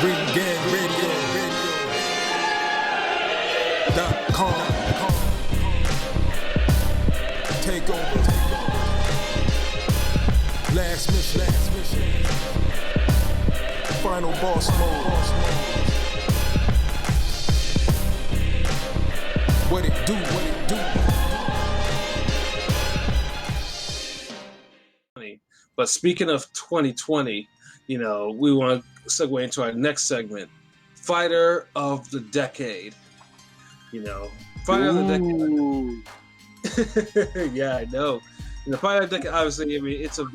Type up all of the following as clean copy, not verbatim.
RingGangRadio.com. Take over. Last mission. Final boss mode. What it do? But speaking of 2020, we want to segue into our next segment, Fighter of the Decade. Fighter of the Decade. Yeah, I know. Fighter of the Decade, obviously, it's a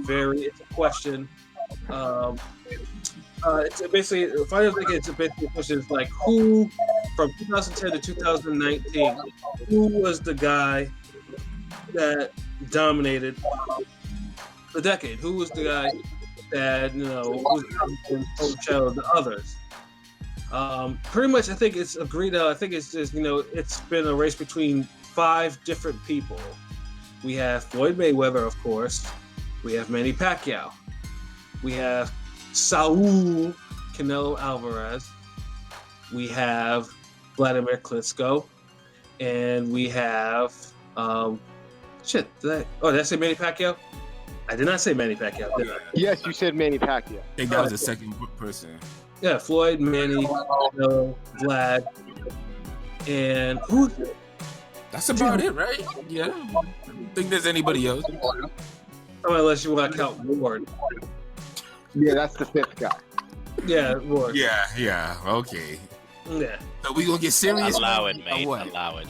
question. It's basically, Fighter of the Decade, it's basically a question. It's like, who, from 2010 to 2019, who was the guy that dominated the decade? Who was the guy that was overshadowed the others? Pretty much, I think it's agreed. I think it's just it's been a race between 5 different people. We have Floyd Mayweather, of course. We have Manny Pacquiao. We have Saul Canelo Alvarez. We have Vladimir Klitschko, and we have did I say Manny Pacquiao? I did not say Manny Pacquiao, did I? Yes, you said Manny Pacquiao. I think that was the second person. Yeah, Floyd, Manny, Vlad, and who? That's about it, right? Yeah. I don't think there's anybody else. Unless you want to count Ward. Yeah, that's the 5th guy. Yeah, Ward. Yeah. Okay. Yeah. So we gonna get serious? Allow it, mate. Allow it.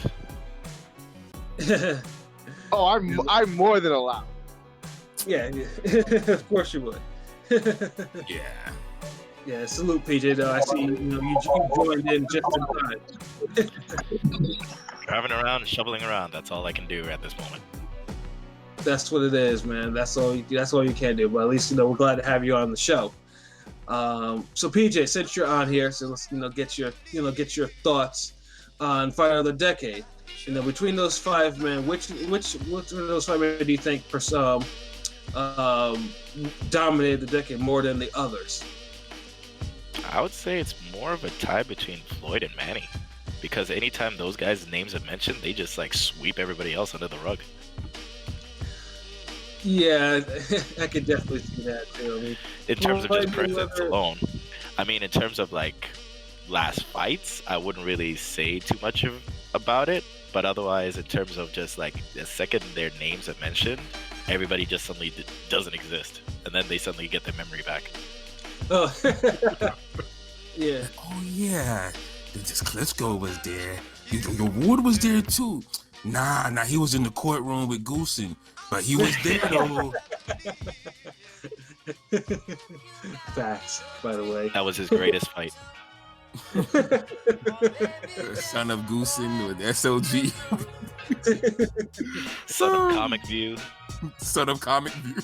Oh, I'm more than allowed. Yeah, of course you would. Yeah. Yeah, salute PJ though. I see you joined in just in time. Driving around, shoveling around, that's all I can do at this moment. That's what it is, man. That's all you can do. But at least we're glad to have you on the show. So PJ, since you're on here, so let's get your thoughts on Fighter of the Decade. Between those 5 men, which of those 5 men do you think dominated the decade more than the others? I would say it's more of a tie between Floyd and Manny, because anytime those guys' names are mentioned, they just sweep everybody else under the rug. Yeah, I could definitely see that too. In terms of just presence alone, in terms of last fights, I wouldn't really say too much about it. But otherwise, in terms of just the second their names are mentioned, everybody just suddenly doesn't exist, and then they suddenly get their memory back. Oh, yeah. Oh yeah. Just Klitschko was there. Your Ward was there too. Nah, he was in the courtroom with Goosen, but he was there though. Facts, by the way. That was his greatest fight. Son of Goosen with SOG. Son of Comic View. Son of Comic View.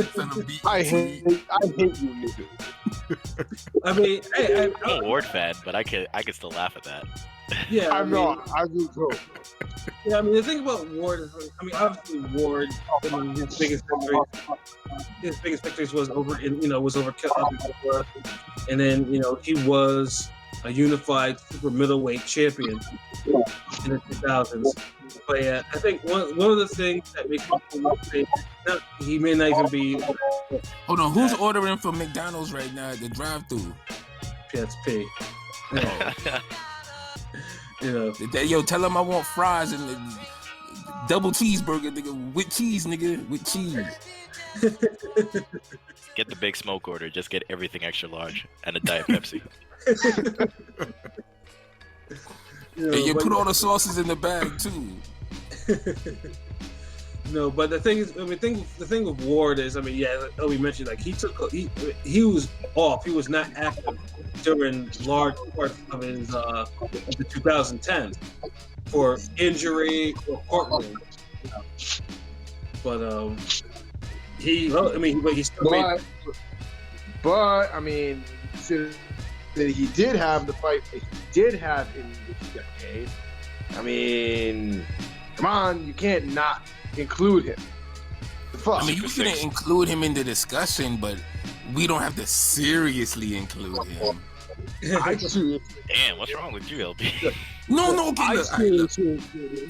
Son of BT. I hate you. I'm a Ward fan, but I can still laugh at that. Yeah, I'm not. I do too. Yeah, the thing about Ward is, obviously Ward, his biggest victories was over Kilgore, and then he was a unified super middleweight champion in the 2000s. But yeah, I think one of the things that makes people say he may not even be. Hold on, who's ordering from McDonald's right now at the drive-thru? That's P. Yo, tell him I want fries and the double cheeseburger, nigga, with cheese, nigga, with cheese. Get the big smoke order. Just get everything extra large and a Diet Pepsi. And you put all the sauces in the bag too. No, but the thing is, the thing with Ward is, we mentioned he was off. He was not active during large parts of his the 2010s for injury or courtroom. But he still made. But that he did have the fight that he did have in this decade. Come on, you can't not include him. The fuck? You can include him in the discussion, but we don't have to seriously include him. I see. Damn, what's wrong with you, LB? No, okay, I look, all right, look. see.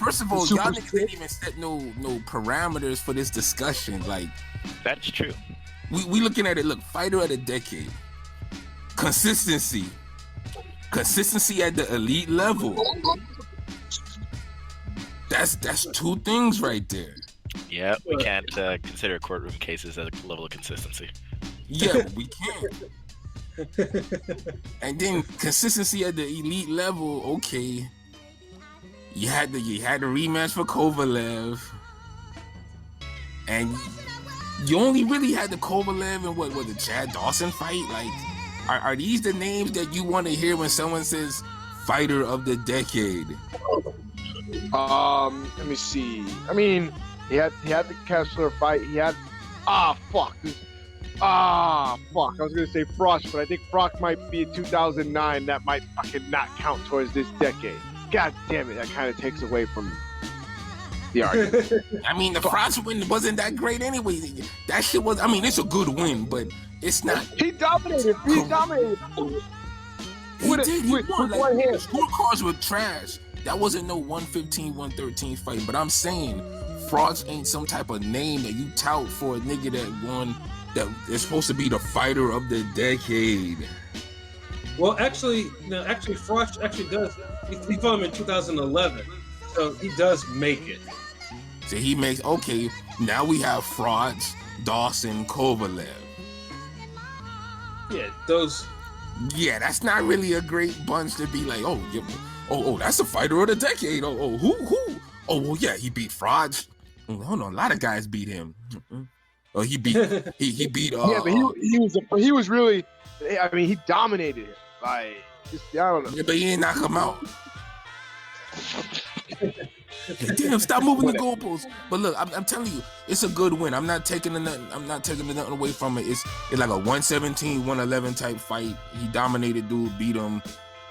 First of all, Super y'all niggas strict. didn't even set no parameters for this discussion. Like, That's true. we looking at it. Look, fighter of the decade, consistency at the elite level. That's two things right there. Yeah, we can't consider courtroom cases as a level of consistency. Yeah, but we can. And then consistency at the elite level. Okay, you had the rematch for Kovalev, and you only really had the Kovalev and what was the Chad Dawson fight. Like, are these the names that you want to hear when someone says fighter of the decade? Let me see. I mean, he had the Kessler fight. He had fuck. I was gonna say Frost, but I think Frost might be in 2009. That might fucking not count towards this decade. God damn it, that kind of takes away from the argument. I mean, the Frost win wasn't that great anyway. That shit was. I mean, it's a good win, but it's not. He dominated. He dominated. He did. He won. with Like, one hand. the scorecards were trash. That wasn't no 115, 113 fight. But I'm saying, Frost ain't some type of name that you tout for a nigga that won. That is supposed to be the fighter of the decade. Well, actually, Frost actually does. He fought him in 2011, so he does make it. So he makes, okay, now we have Frost, Dawson, Kovalev. Yeah, those. Yeah, that's not really a great bunch to be like, oh, that's the fighter of the decade. Who? Oh, well, yeah, he beat Frost. Hold on, a lot of guys beat him. Oh, he beat. He beat. Yeah, but he was really. I mean, he dominated him. Like, I don't know. Yeah, but he ain't knock him out. Damn, stop moving the goalposts. But look, I'm telling you, it's a good win. I'm not taking nothing away from it. It's like a 117, 111 type fight. He dominated dude, beat him.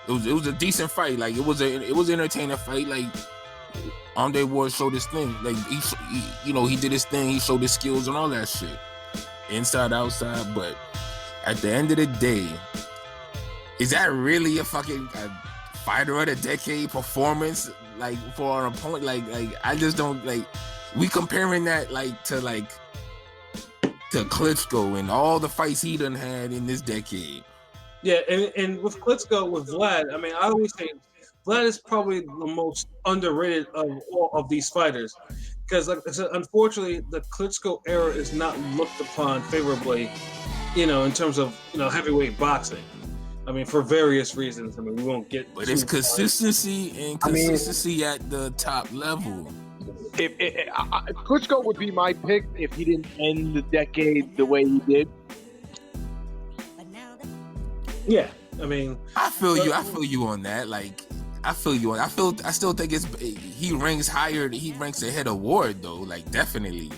It was a decent fight. Like, it was an entertaining fight. Like, Andre Ward showed his thing. Like, he did his thing. He showed his skills and all that shit, inside, outside. But at the end of the day, is that really a fucking fighter of the decade performance? Like, for an opponent, like I just don't like. We comparing that to Klitschko and all the fights he done had in this decade. Yeah, and with Klitschko, with Vlad, I mean, I always say Vlad is probably the most underrated of all of these fighters, because, like I said, unfortunately, the Klitschko era is not looked upon favorably, in terms of heavyweight boxing. I mean, for various reasons. I mean, we won't get. But it's consistency at the top level. If Klitschko would be my pick if he didn't end the decade the way he did. Yeah, I mean, I feel you on that. Like, I feel you on. I still think he ranks higher. He ranks ahead of Ward though. Like, definitely.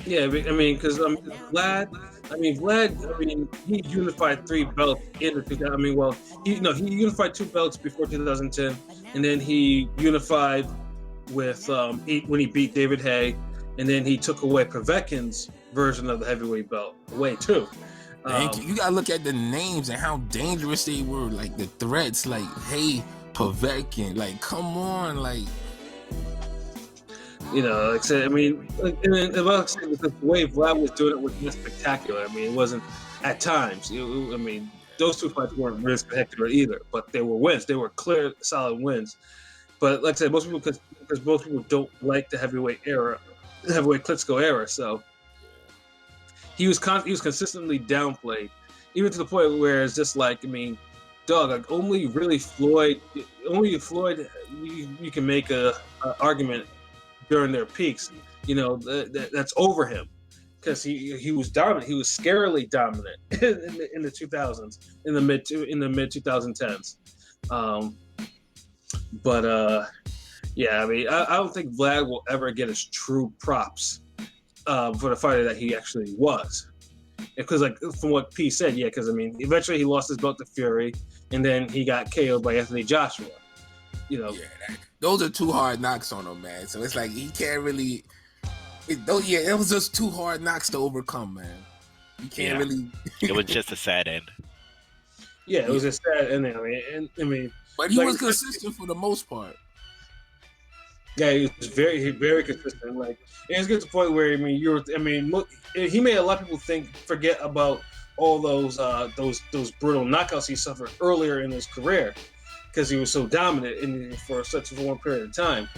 Yeah, I mean, because Vlad. He unified 3 belts in the 2000. I mean, well, he unified 2 belts before 2010, and then he unified with when he beat David Haye, and then he took away Povetkin's version of the heavyweight belt away too. Thank you. You gotta look at the names and how dangerous they were. Like, the threats, like, hey, Povetkin, like, come on, like. Like I said, I mean, the way Vlad was doing it was just spectacular. I mean, it wasn't at times. I mean, those 2 fights weren't really spectacular either, but they were wins. They were clear, solid wins. But like I said, most people, because most people don't like the heavyweight Klitschko era, so he was consistently downplayed, even to the point where it's just like, I mean, dog, like only Floyd, you can make a argument during their peaks, that's over him, because he was dominant. He was scarily dominant in the 2000s, in the mid 2010s. Yeah, I mean, I don't think Vlad will ever get his true props for the fighter that he actually was, because, like, from what P said, yeah, because I mean, eventually he lost his belt to Fury, and then he got KO'd by Anthony Joshua. Yeah, those are 2 hard knocks on him, man. So it's like he can't really. It was just 2 hard knocks to overcome, man. You can't Yeah. really. It was just a sad end. Yeah, it was a sad ending. I mean, But he like- was consistent for the most part. yeah, he was very consistent. Like, and it's get to the point where look, he made a lot of people forget about all those brutal knockouts he suffered earlier in his career because he was so dominant for such a long period of time.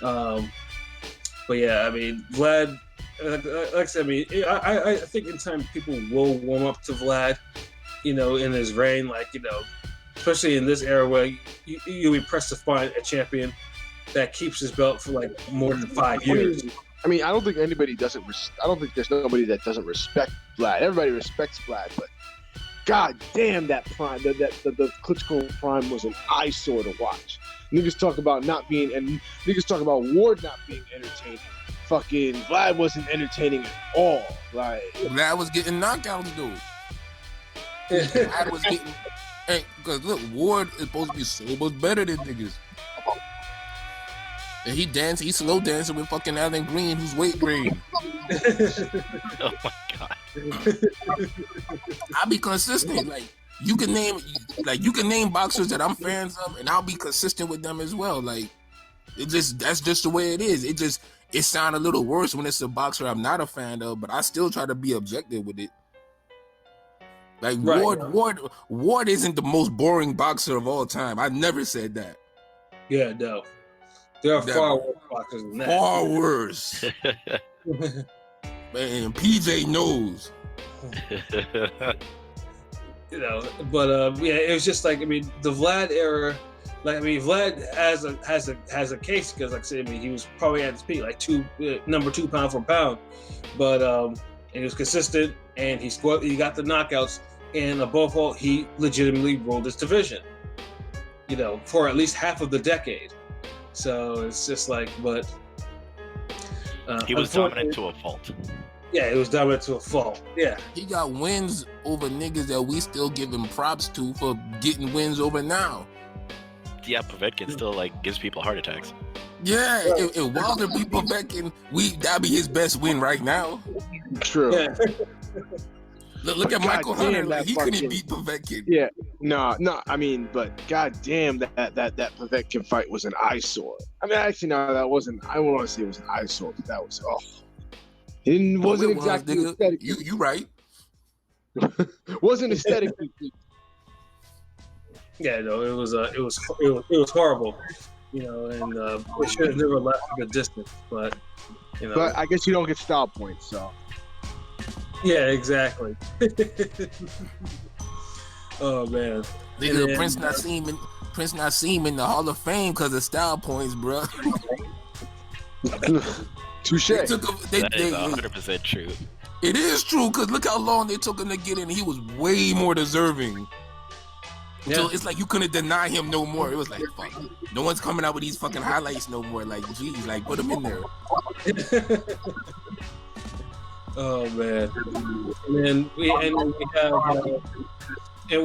But yeah, I mean, Vlad, like I said, I mean, I think in time people will warm up to Vlad, in his reign, like, especially in this era where you'll be pressed to find a champion that keeps his belt for like more than 5 years. I mean, I don't think anybody doesn't. I don't think there's nobody that doesn't respect Vlad. Everybody respects Vlad, but god damn, that prime, the Klitschko prime was an eyesore to watch. Niggas talk about niggas talk about Ward not being entertaining. Fucking Vlad wasn't entertaining at all. Like, Vlad was getting knockouts, dude. Vlad was getting. Hey, because look, Ward is supposed to be so much better than niggas. And he slow dancing with fucking Alan Green, who's weight green. Oh my god. I'll be consistent. Like you can name boxers that I'm fans of, and I'll be consistent with them as well. Like that's just the way it is. It sounds a little worse when it's a boxer I'm not a fan of, but I still try to be objective with it. Like Right. Ward isn't the most boring boxer of all time. I never said that. Yeah, no. There are That- far worse boxers than that. Far worse. Man, PJ knows. But yeah, it was just like, I mean, the Vlad era. Like, I mean, Vlad has a case because, like I said, I mean, he was probably at his peak, like number 2 pound for pound, but and he was consistent, and he got the knockouts, and above all, he legitimately ruled his division, for at least half of the decade. So it's just like, but He was dominant to a fault. Yeah, it was dominant to a fault. Yeah. He got wins over niggas that we still give him props to for getting wins over now. Yeah, Povetkin still gives people heart attacks. Yeah, if Wilder beat Povetkin, that'd be his best win right now. true. Yeah. Look at God Michael damn, Hunter. that He fucking- couldn't beat Povetkin. Yeah, no. I mean, but goddamn, that Povetkin fight was an eyesore. I mean, actually, no, that wasn't. I don't want to say it was an eyesore, but that was It wasn't It was, exactly nigga. aesthetic. You right. Wasn't aesthetically. Yeah, no, it was horrible, and it should have never left a good distance. But But I guess you don't get style points, so. yeah, exactly. Oh man, Nigga, And- Prince Nassim in the Hall of Fame because of style points, bro. Touche. They, That is 100% true. it is true because look how long they took him to get in. He was way more deserving. So Yeah. it's like you couldn't deny him no more. It was like, fuck, no one's coming out with these fucking highlights no more. Like, geez, like put him in there. Oh man, and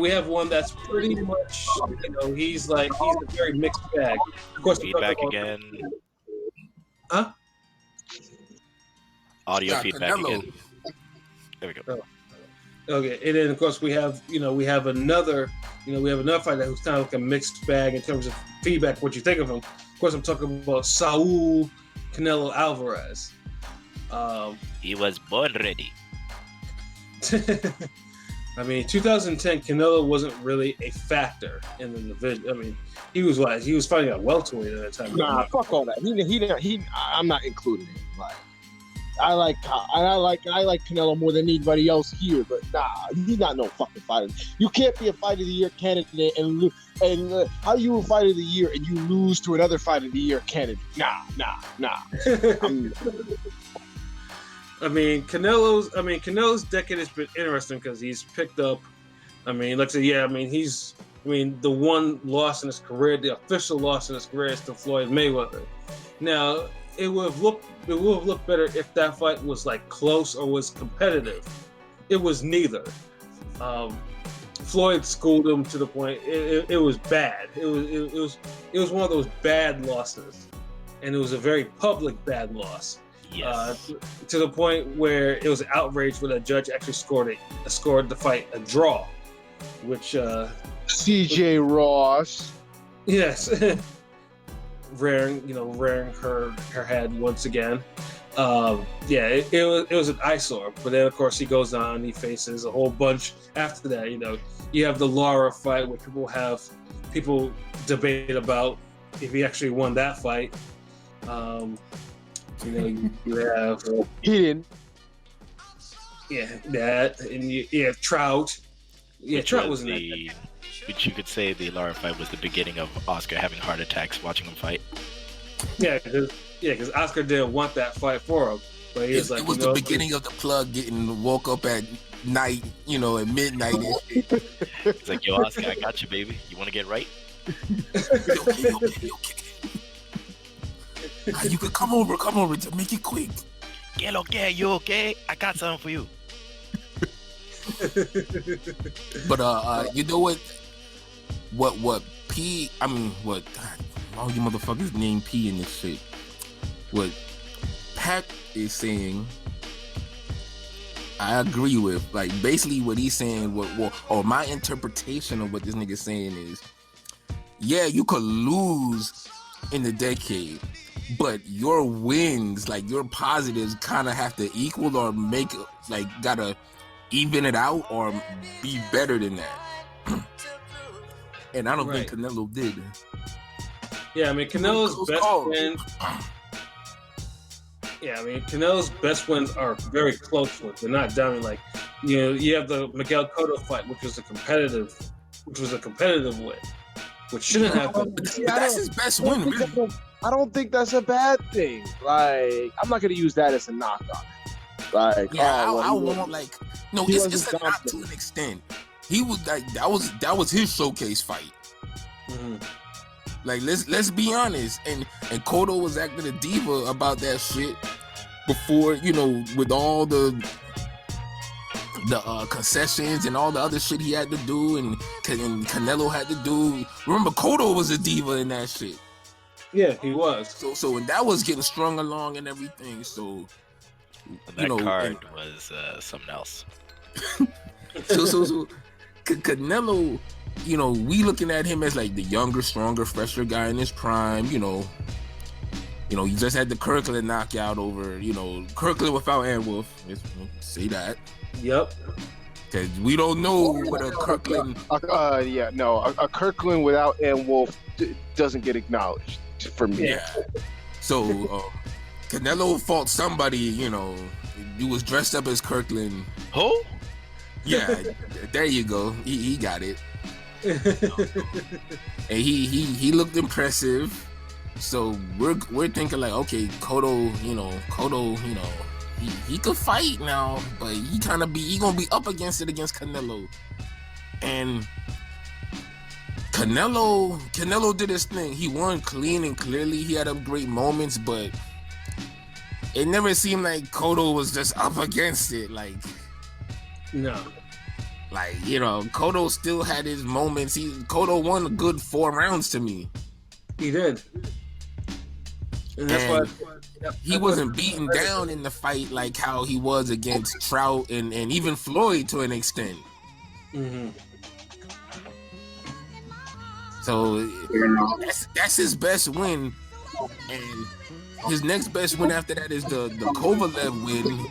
we have one that's pretty much, he's a very mixed bag. Of course, we talk Feedback about- again. Huh? Audio Yeah, feedback Canelo. again. There we go. Okay, and then of course we have another fighter who's kind of like a mixed bag in terms of feedback. What you think of him? Of course, I'm talking about Saul Canelo Alvarez. He was born ready. I mean, 2010 Canelo wasn't really a factor in the division. I mean, he was fighting at welterweight at that time. Nah, fuck all that. I'm not including him. Like, I like Canelo more than anybody else here, but nah, he's not no fucking fighter. You can't be a fight of the year candidate and how you a fight of the year and you lose to another fight of the year candidate? Nah. I mean, Canelo's decade has been interesting because he's picked up. I mean, like I said, the one loss in his career, the official loss in his career, is to Floyd Mayweather. Now, it would have looked better if that fight was close or was competitive. It was neither. Floyd schooled him to the point it was bad. It was one of those bad losses, and it was a very public bad loss. Yes. To the point where it was an outrage when a judge actually scored the fight a draw, which CJ Ross. yes, rearing her head once again. It was an eyesore. But then of course he goes on. He faces a whole bunch after that. You have the Lara fight, where people debate about if he actually won that fight. You have He didn't. that, and you have Trout. Yeah, Trout was in that. Which you could say the Lara fight was the beginning of Oscar having heart attacks watching him fight. Yeah, because Oscar didn't want that fight for him, but he was like, it was the beginning of the plug getting woke up at night, at midnight. And shit. He's like, yo, Oscar, I got you, baby. You want to get right? Okay. You could come over to make it quick. Get okay, you okay? I got something for you. But you know what all you motherfuckers name P in this shit. What Pac is saying, I agree with. Like, basically what he's saying, or my interpretation of what this nigga's saying is, yeah, you could lose in the decade, but your wins, like your positives, kind of have to equal or make, like, gotta even it out or be better than that. And I don't think Canelo did. Yeah, I mean, Canelo's best wins. Yeah, I mean, Canelo's best wins are very close ones. They're not dominant. Like, you have the Miguel Cotto fight, which was a competitive win, which shouldn't have been. But that's his best win, really. I don't think that's a bad thing. Like, I'm not gonna use that as a knock on it. Like, yeah, I won't like. No, it's a knock to an extent. He was like that was his showcase fight. Mm-hmm. Like, let's be honest, and Cotto was acting a diva about that shit before, with all the concessions and all the other shit he had to do, and Canelo had to do. Remember, Cotto was a diva in that shit. Yeah, he was. So and that was getting strung along and everything. So that card was something else. So Canelo, we looking at him as like the younger, stronger, fresher guy in his prime. He just had the Kirkland knockout over, Kirkland without Anwolf. Let's say that. Yep. Because we don't know what a Kirkland. A Kirkland without Anwolf doesn't get acknowledged for me. Yeah. So Canelo fought somebody, he was dressed up as Kirkland. Who? Yeah, there you go. He got it. And he looked impressive. So we're thinking like, okay, Cotto, he could fight now, but he gonna be up against Canelo. And Canelo did his thing. He won clean and clearly. He had great moments, but it never seemed like Cotto was just up against it. Like, no. Like, Cotto still had his moments. Cotto won a good 4 rounds to me. He did. And that's why he wasn't beaten down in the fight like how he was against Trout and even Floyd to an extent. Mm-hmm. So that's his best win. And his next best win after that is the Kovalev win.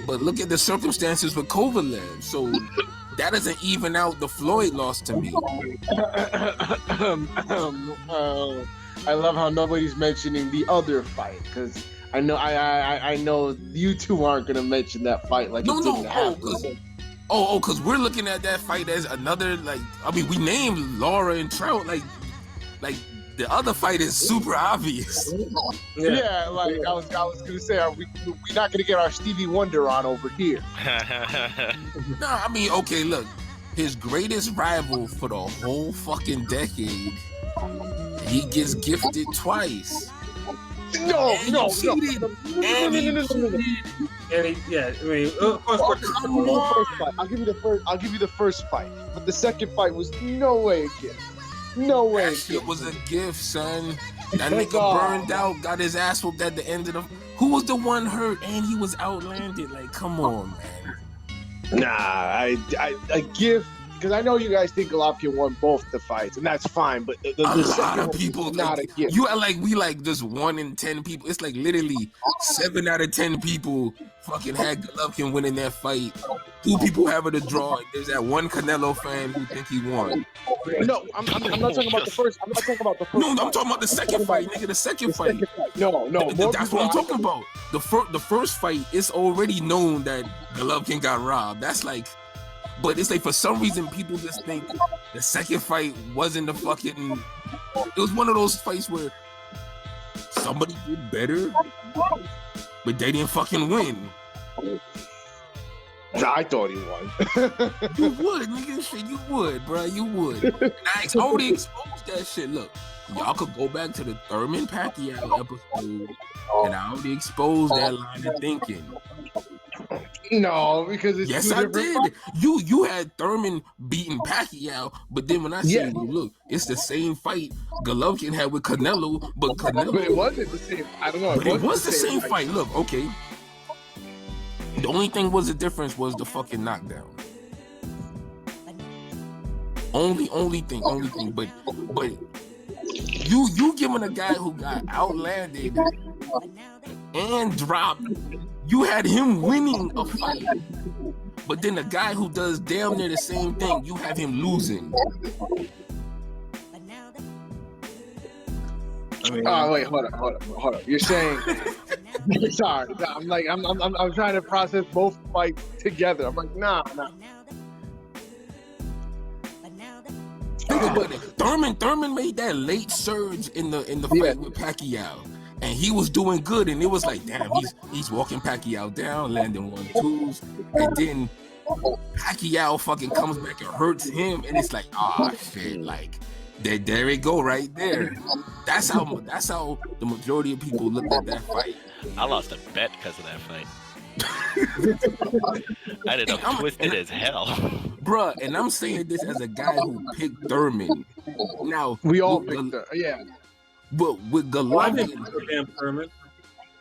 But look at the circumstances with Kovalev. So that doesn't even out the Floyd loss to me. I love how nobody's mentioning the other fight, because I know you two aren't gonna mention that fight like it didn't happen. Because we're looking at that fight as another, like, I mean, we named Lara and Trout like the other fight is super obvious. Yeah, like I was gonna say, we're not gonna get our Stevie Wonder on over here. No, I mean, okay, look, his greatest rival for the whole fucking decade, he gets gifted twice. No. I'll give you the first fight, but the second fight was no way a gift. No way. That shit was a gift, son. That nigga burned out, got his ass whooped at the end of the. Who was the one hurt and he was outlanded? Like, come on, man. Nah, I give, because I know you guys think Golovkin won both the fights, and that's fine. But the A second lot of one people is not a gift. You are like we like just 1 in 10 people. It's like literally 7 out of 10 people fucking had Golovkin winning that fight. 2 people having a draw. There's that one Canelo fan who think he won. No, I'm not talking about the first. I'm not talking about the first. No, I'm talking about the second fight, nigga. The second fight. No. That's what I'm talking about. The first fight, it's already known that Golovkin got robbed. That's like, but it's like for some reason people just think the second fight wasn't the fucking. It was one of those fights where somebody did better, but they didn't fucking win. I thought he won. You would, nigga. Shit, you would, bro. You would. And I already exposed that shit. Look, y'all could go back to the Thurman Pacquiao episode, and I already exposed that line of thinking. No, because it's yes, two I different did. You had Thurman beating Pacquiao, but then when I say, look, it's the same fight Golovkin had with Canelo, but Canelo. But it wasn't the same. I don't know. But it was the same fight. Look, okay. The only thing was the difference was the fucking knockdown. Only thing. But you giving a guy who got outlanded and dropped, you had him winning a fight. But then the guy who does damn near the same thing, you have him losing. I mean, wait, hold up. You're saying sorry. I'm trying to process both fights together. I'm like, nah. Thurman made that late surge in the fight with Pacquiao, and he was doing good, and it was like, damn, he's walking Pacquiao down, landing 1-2s, and then Pacquiao fucking comes back and hurts him, and it's like, shit, like there it go right there. That's how the majority of people looked at that fight. I lost a bet because of that fight. I did twisted as hell. Bruh, and I'm saying this as a guy who picked Thurman. Now we all picked But with Golovkin, damn Thurman.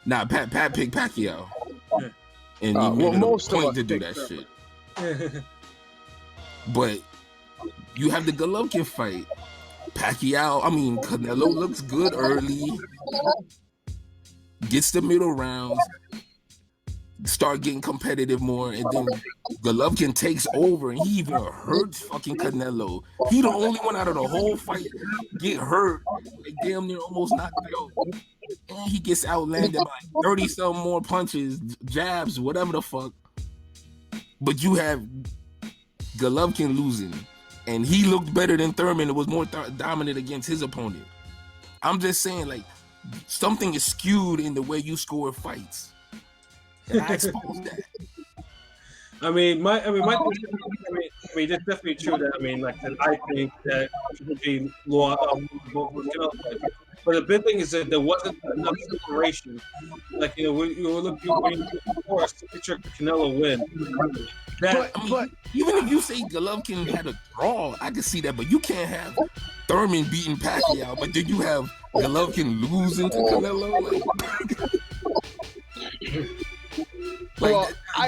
Nah, Pat picked Pacquiao. Yeah. And he made most a of point us to do picked that Thurman. shit. But you have the Golovkin fight. Canelo looks good early. Gets the middle rounds. Start getting competitive more, and then Golovkin takes over, and he even hurts fucking Canelo. He the only one out of the whole fight get hurt, like damn near almost knocked out. And he gets outlanded by 30-some more punches, jabs, whatever the fuck. But you have Golovkin losing, and he looked better than Thurman. It was more dominant against his opponent. I'm just saying, like, something is skewed in the way you score fights. And I exposed that. I mean, it's definitely true that I think that Triple G lost both but the big thing is that there wasn't enough separation. Like, you were looking for a signature Canelo win. But even if you say Golovkin had a draw, I can see that. But you can't have Thurman beating Pacquiao, but then you have Golovkin losing to Canelo.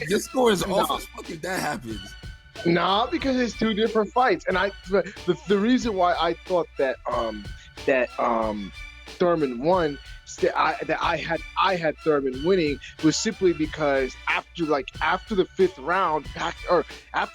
Your score is off as fuck if that happens. Nah, because it's two different fights, and the reason why I thought that Thurman won, I had Thurman winning, was simply because after the fifth round, after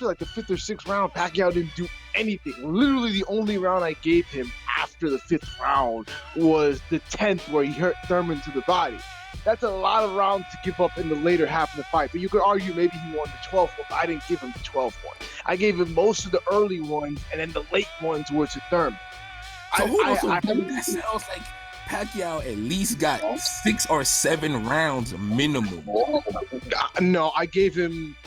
the fifth or sixth round, Pacquiao didn't do anything. Literally, the only round I gave him after the fifth round was the 10th, where he hurt Thurman to the body. That's a lot of rounds to give up in the later half of the fight. But you could argue maybe he won the 12th one, but I didn't give him the 12th one. I gave him most of the early ones, and then the late ones were to Thurman. So that sounds like Pacquiao at least got 6 or 7 rounds minimum. No, I gave him.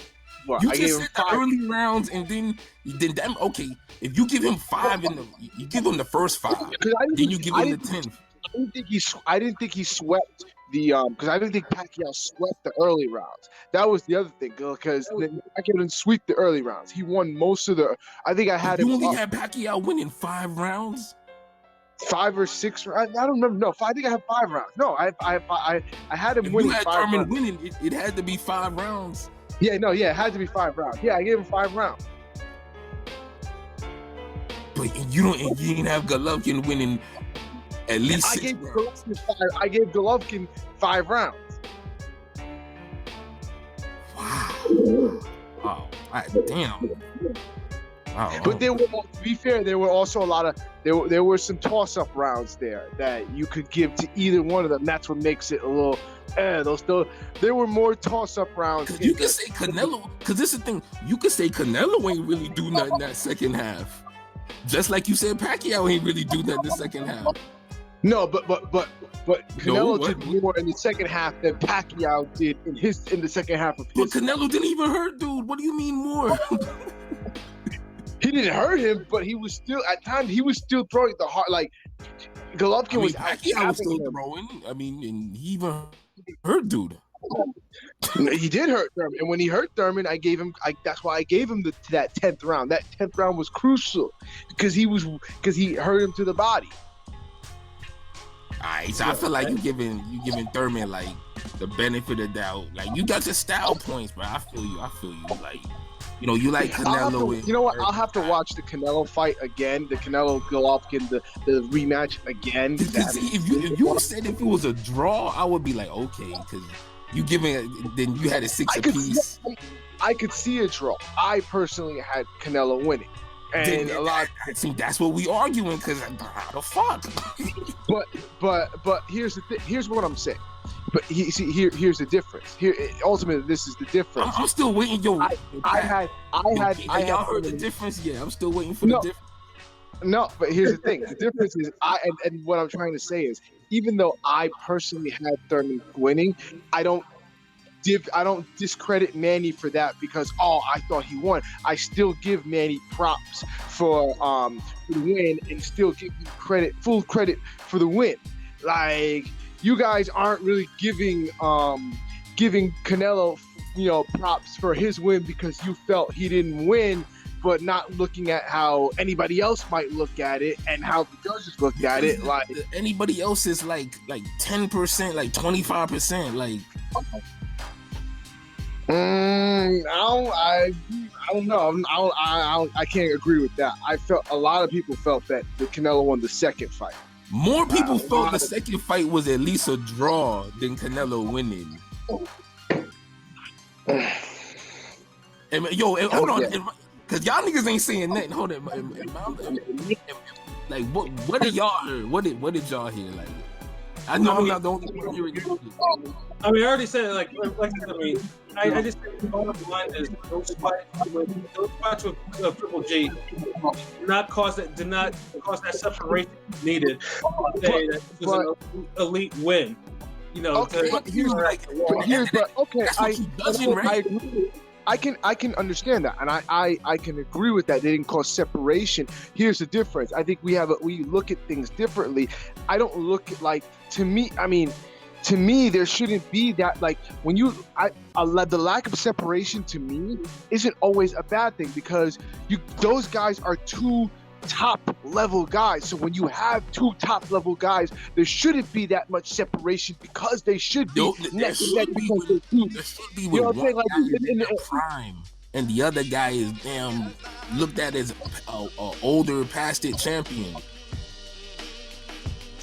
What? You just said the early rounds, and then that, okay. If you give him 5 you give him the first 5, then you give him the 10th. I didn't think he swept the because I didn't think Pacquiao swept the early rounds. That was the other thing, because Pacquiao didn't sweep the early rounds. He won most of the. I think I had him. You only had Pacquiao winning 5 rounds. 5 or 6. I don't remember. No, I think I have 5 rounds. No, I had him If winning you had 5 Thurman rounds. winning, it had to be 5 rounds. Yeah, it had to be 5 rounds. Yeah, I gave him 5 rounds. But you didn't have Golovkin winning at least 6 rounds. I gave Golovkin 5 rounds. Wow. Damn. Wow. But there were, to be fair, there were also a lot of there were some toss-up rounds there that you could give to either one of them. That's what makes it a little. There were more toss-up rounds. Cause you can say Canelo, because this is the thing. You could say Canelo ain't really do nothing that second half. Just like you said, Pacquiao ain't really do nothing the second half. No, but Canelo what? did more in the second half than Pacquiao did in the second half of But his. Canelo didn't even hurt dude. What do you mean more? He didn't hurt him, but he was still at times he was still throwing the hard like Golovkin was Pacquiao was still him. throwing. I mean, and he even hurt dude. He did hurt Thurman, and when he hurt Thurman, that's why I gave him that 10th round. That 10th round was crucial because he hurt him to the body. Alright, so I feel like you giving Thurman like the benefit of doubt. Like you got your style points, but I feel you. Like, you know, you like Canelo. You know what? I'll have to watch the Canelo fight again, the Canelo Golovkin, the rematch again. Because if you said if it was a draw, I would be like, okay, because you giving it, then you had a 6 apiece. I could see a draw. I personally had Canelo winning, and a lot. See, that's what we arguing. Because how the fuck? but here's the here's what I'm saying. But here's the difference. Ultimately, this is the difference. I'm still waiting. Yo, I had. Y'all heard the difference? Yeah, I'm still waiting for the difference. No, but here's the thing. The difference is and what I'm trying to say is, even though I personally had Thurman winning, I don't discredit Manny for that because I thought he won. I still give Manny props for the win and still give him full credit for the win. Like, you guys aren't really giving Canelo, props for his win because you felt he didn't win, but not looking at how anybody else might look at it and how the judges looked at it. Like, anybody else is like 10%, like 25%, like. I don't know. I can't agree with that. I felt a lot of people felt that the Canelo won the second fight. More people felt the second fight was at least a draw than Canelo winning. Hold on, because y'all niggas ain't saying nothing. Hold on, like what did y'all hear? What did y'all hear? Like, I know I'm not the only one hearing it. I mean, I already said it, like I mean, I just think the bottom line is those fights with Triple G did not cause that separation needed to say that it was an elite win. I can understand that, and I can agree with that. They didn't cause separation. Here's the difference. I think we look at things differently. I don't look at, like, to me, there shouldn't be that, like, when the lack of separation to me isn't always a bad thing because those guys are two top level guys. So when you have two top level guys, there shouldn't be that much separation because they should be neck and neck. There should be with one guy in their prime, and the other guy is damn looked at as a older, past it champion.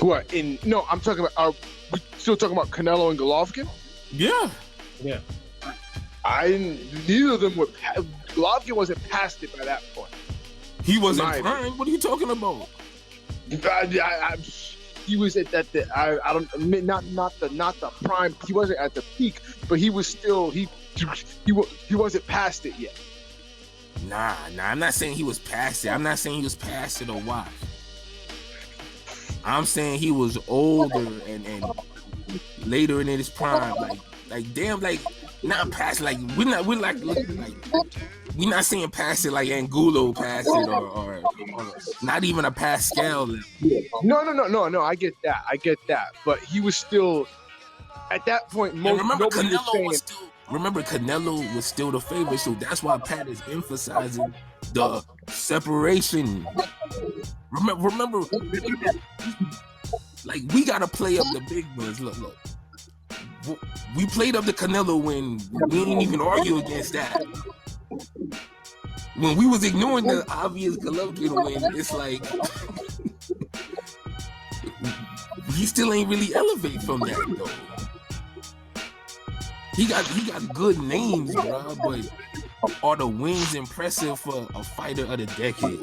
What? I'm talking about. Are we still talking about Canelo and Golovkin? Yeah. Neither of them were. Golovkin wasn't past it by that point. He wasn't prime. What are you talking about? He was at not the prime. He wasn't at the peak, but he was still he wasn't past it yet. Nah. I'm not saying he was past it. I'm not saying he was past it or what. I'm saying he was older and later in his prime, like damn, like not past. Like we're not saying past it like Angulo past it or not even a Pascal level. No. I get that. But he was still at that point. Remember, Canelo was still the favorite, so that's why Pat is emphasizing the separation. Remember, like we gotta play up the big ones. Look. We played up the Canelo win. We didn't even argue against that. When we was ignoring the obvious Golovkin win, it's like he still ain't really elevate from that though. He got good names, bro, but are the wins impressive for a fighter of the decade?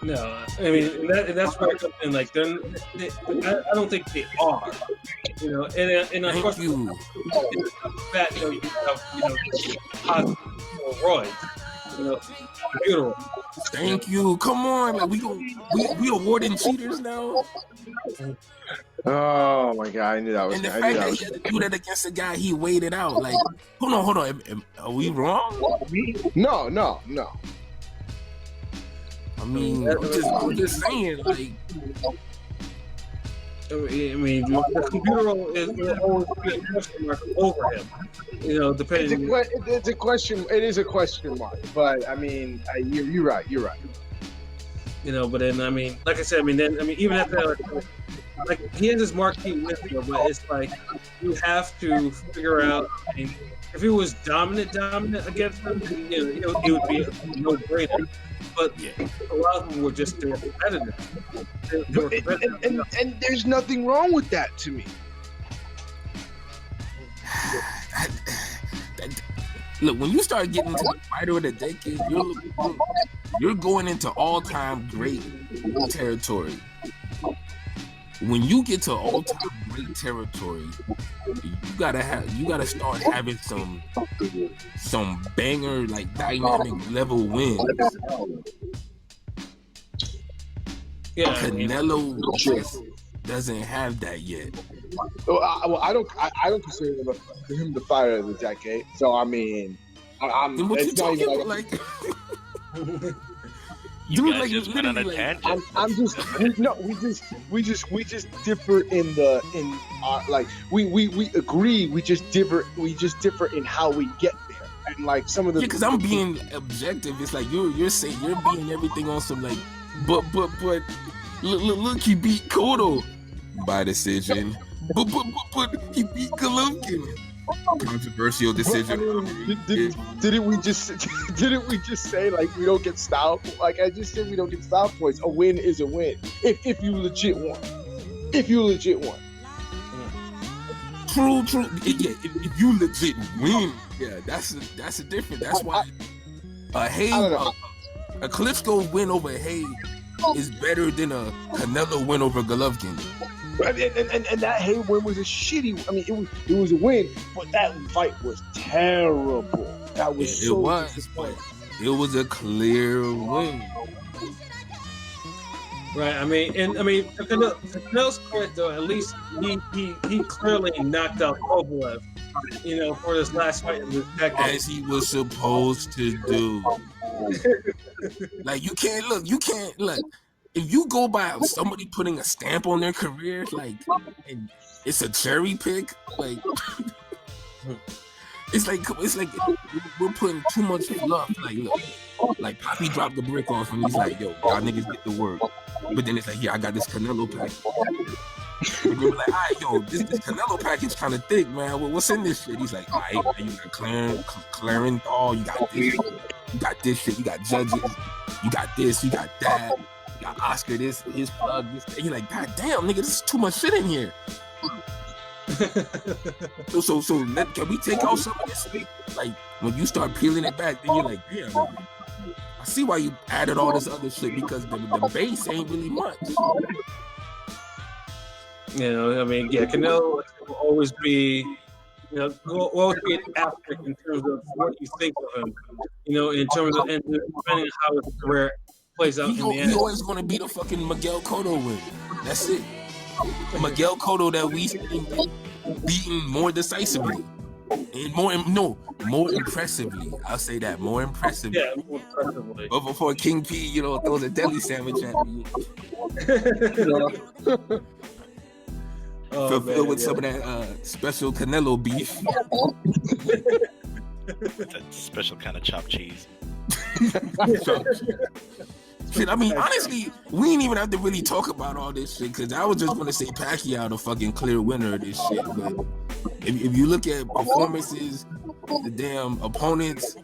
No, I mean that's where it comes in. Like, I don't think they are. You know, and of course, that you have positive steroids. You know, beautiful. Thank you. Come on, like we awarding cheaters now. Oh my god, I knew that was. And the fact that he had to do that against a guy he waited out. Like, hold on. Are we wrong? No. I mean, I'm just saying, like. I mean, the computer is always be a question mark over him. You know, depending. It's a question. It is a question mark, but I mean, you're right. You're right. You know, but then I mean, like I said, even after like he has his marquee with him, but it's like you have to figure out. I mean, if he was dominant against him, you know, it would be a no-brainer. But a lot of them were just competitive. They were competitive. And there's nothing wrong with that to me. Look, when you start getting into the fighter of the decade, you're going into all-time great territory. When you get to all-time great territory, you gotta start having some banger, like dynamic level wins. Yeah, Canelo just doesn't have that yet. Well, I don't consider him the fighter of the decade. So I mean, Then what you talking about? Like, You guys just went on a tangent. We just differ in our like we agree. We just differ in how we get there. And like some of the because I'm being objective. It's like you're saying you're being everything on some like, but look, he beat Cotto by decision. But he beat Golovkin. Controversial decision. Didn't we just say like we don't get style? Like I just said, we don't get style points. A win is a win if you legit won. True. Yeah, if you legit win, yeah, that's a different. That's why a Klitschko win over Hay is better than a Canelo win over Golovkin. And that Hay win was a shitty. I mean, it was a win, but that fight was terrible. That was it was a clear win. Right. I mean, Canelo's credit though, at least he clearly knocked out Kovalev, you know, for this last fight in this decade, as he was supposed to do. Like you can't look. If you go by somebody putting a stamp on their career, like, and it's a cherry pick, like, it's like we're putting too much fluff. Like, look, like Poppy dropped the brick off, and he's like, "Yo, y'all niggas get to work." But then it's like, "Yeah, I got this Canelo pack." And we were like, "All right, yo, this Canelo package kind of thick, man. What's in this shit?" He's like, "All right, man, you got Clarence, you got this shit, you got judges, you got this, you got that." Got Oscar this, his plug, this. And you're like, God damn, nigga, this is too much shit in here. so can we take out some of this? Like, when you start peeling it back, then you're like, damn, I see why you added all this other shit, because the base ain't really much. You know, I mean, yeah, Canelo will always be, you know, will always be an asterisk in terms of what you think of him. You know, in terms of, and depending on how his career plays out in the end. He always gonna be the fucking Miguel Cotto win. That's it. Miguel Cotto that we beaten more decisively and more impressively. I'll say that, more impressively. Yeah, more impressively. But before King P, you know, throws a deli sandwich at me. Filled with some of that special Canelo beef. That special kind of chopped cheese. So, shit, I mean, honestly, we ain't even have to really talk about all this shit because I was just gonna say Pacquiao the fucking clear winner of this shit. But if you look at performances, the damn opponents,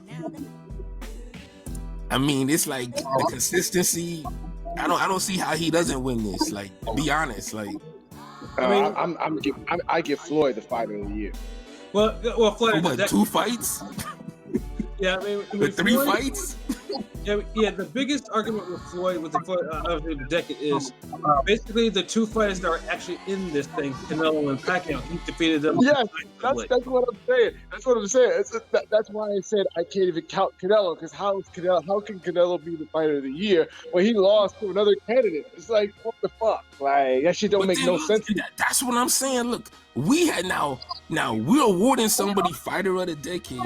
I mean, it's like the consistency. I don't see how he doesn't win this. Like, to be honest, like. I give Floyd the fighter of the year. Well, Floyd. What, 2 fights? Yeah, I mean With 3 Floyd, fights? Yeah. The biggest argument with Floyd, obviously the decade, is basically the 2 fighters that are actually in this thing, Canelo and Pacquiao. He defeated them. Yes, that's what I'm saying. That's what I'm saying. That's why I said I can't even count Canelo, because how can Canelo be the fighter of the year when he lost to another candidate? It's like, what the fuck? Like, that shit don't make no sense. That's what I'm saying. Look, we had now we're awarding somebody fighter of the decade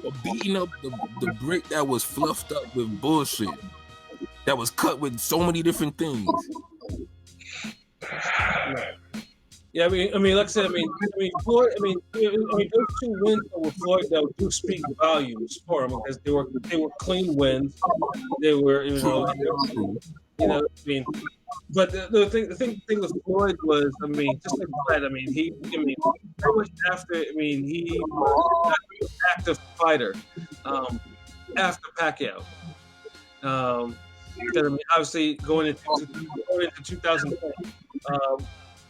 for beating up the brick that was fluffed up with bullshit, that was cut with so many different things. Yeah, I mean, like I said, I mean, Floyd. I mean, those 2 wins with Floyd that do speak volumes for him, because they were clean wins. They were, I mean. But the thing with Floyd was, I mean, just like Vlad, I mean, pretty much after, I mean, he was an active fighter after Pacquiao. Because, I mean, obviously going into 2010,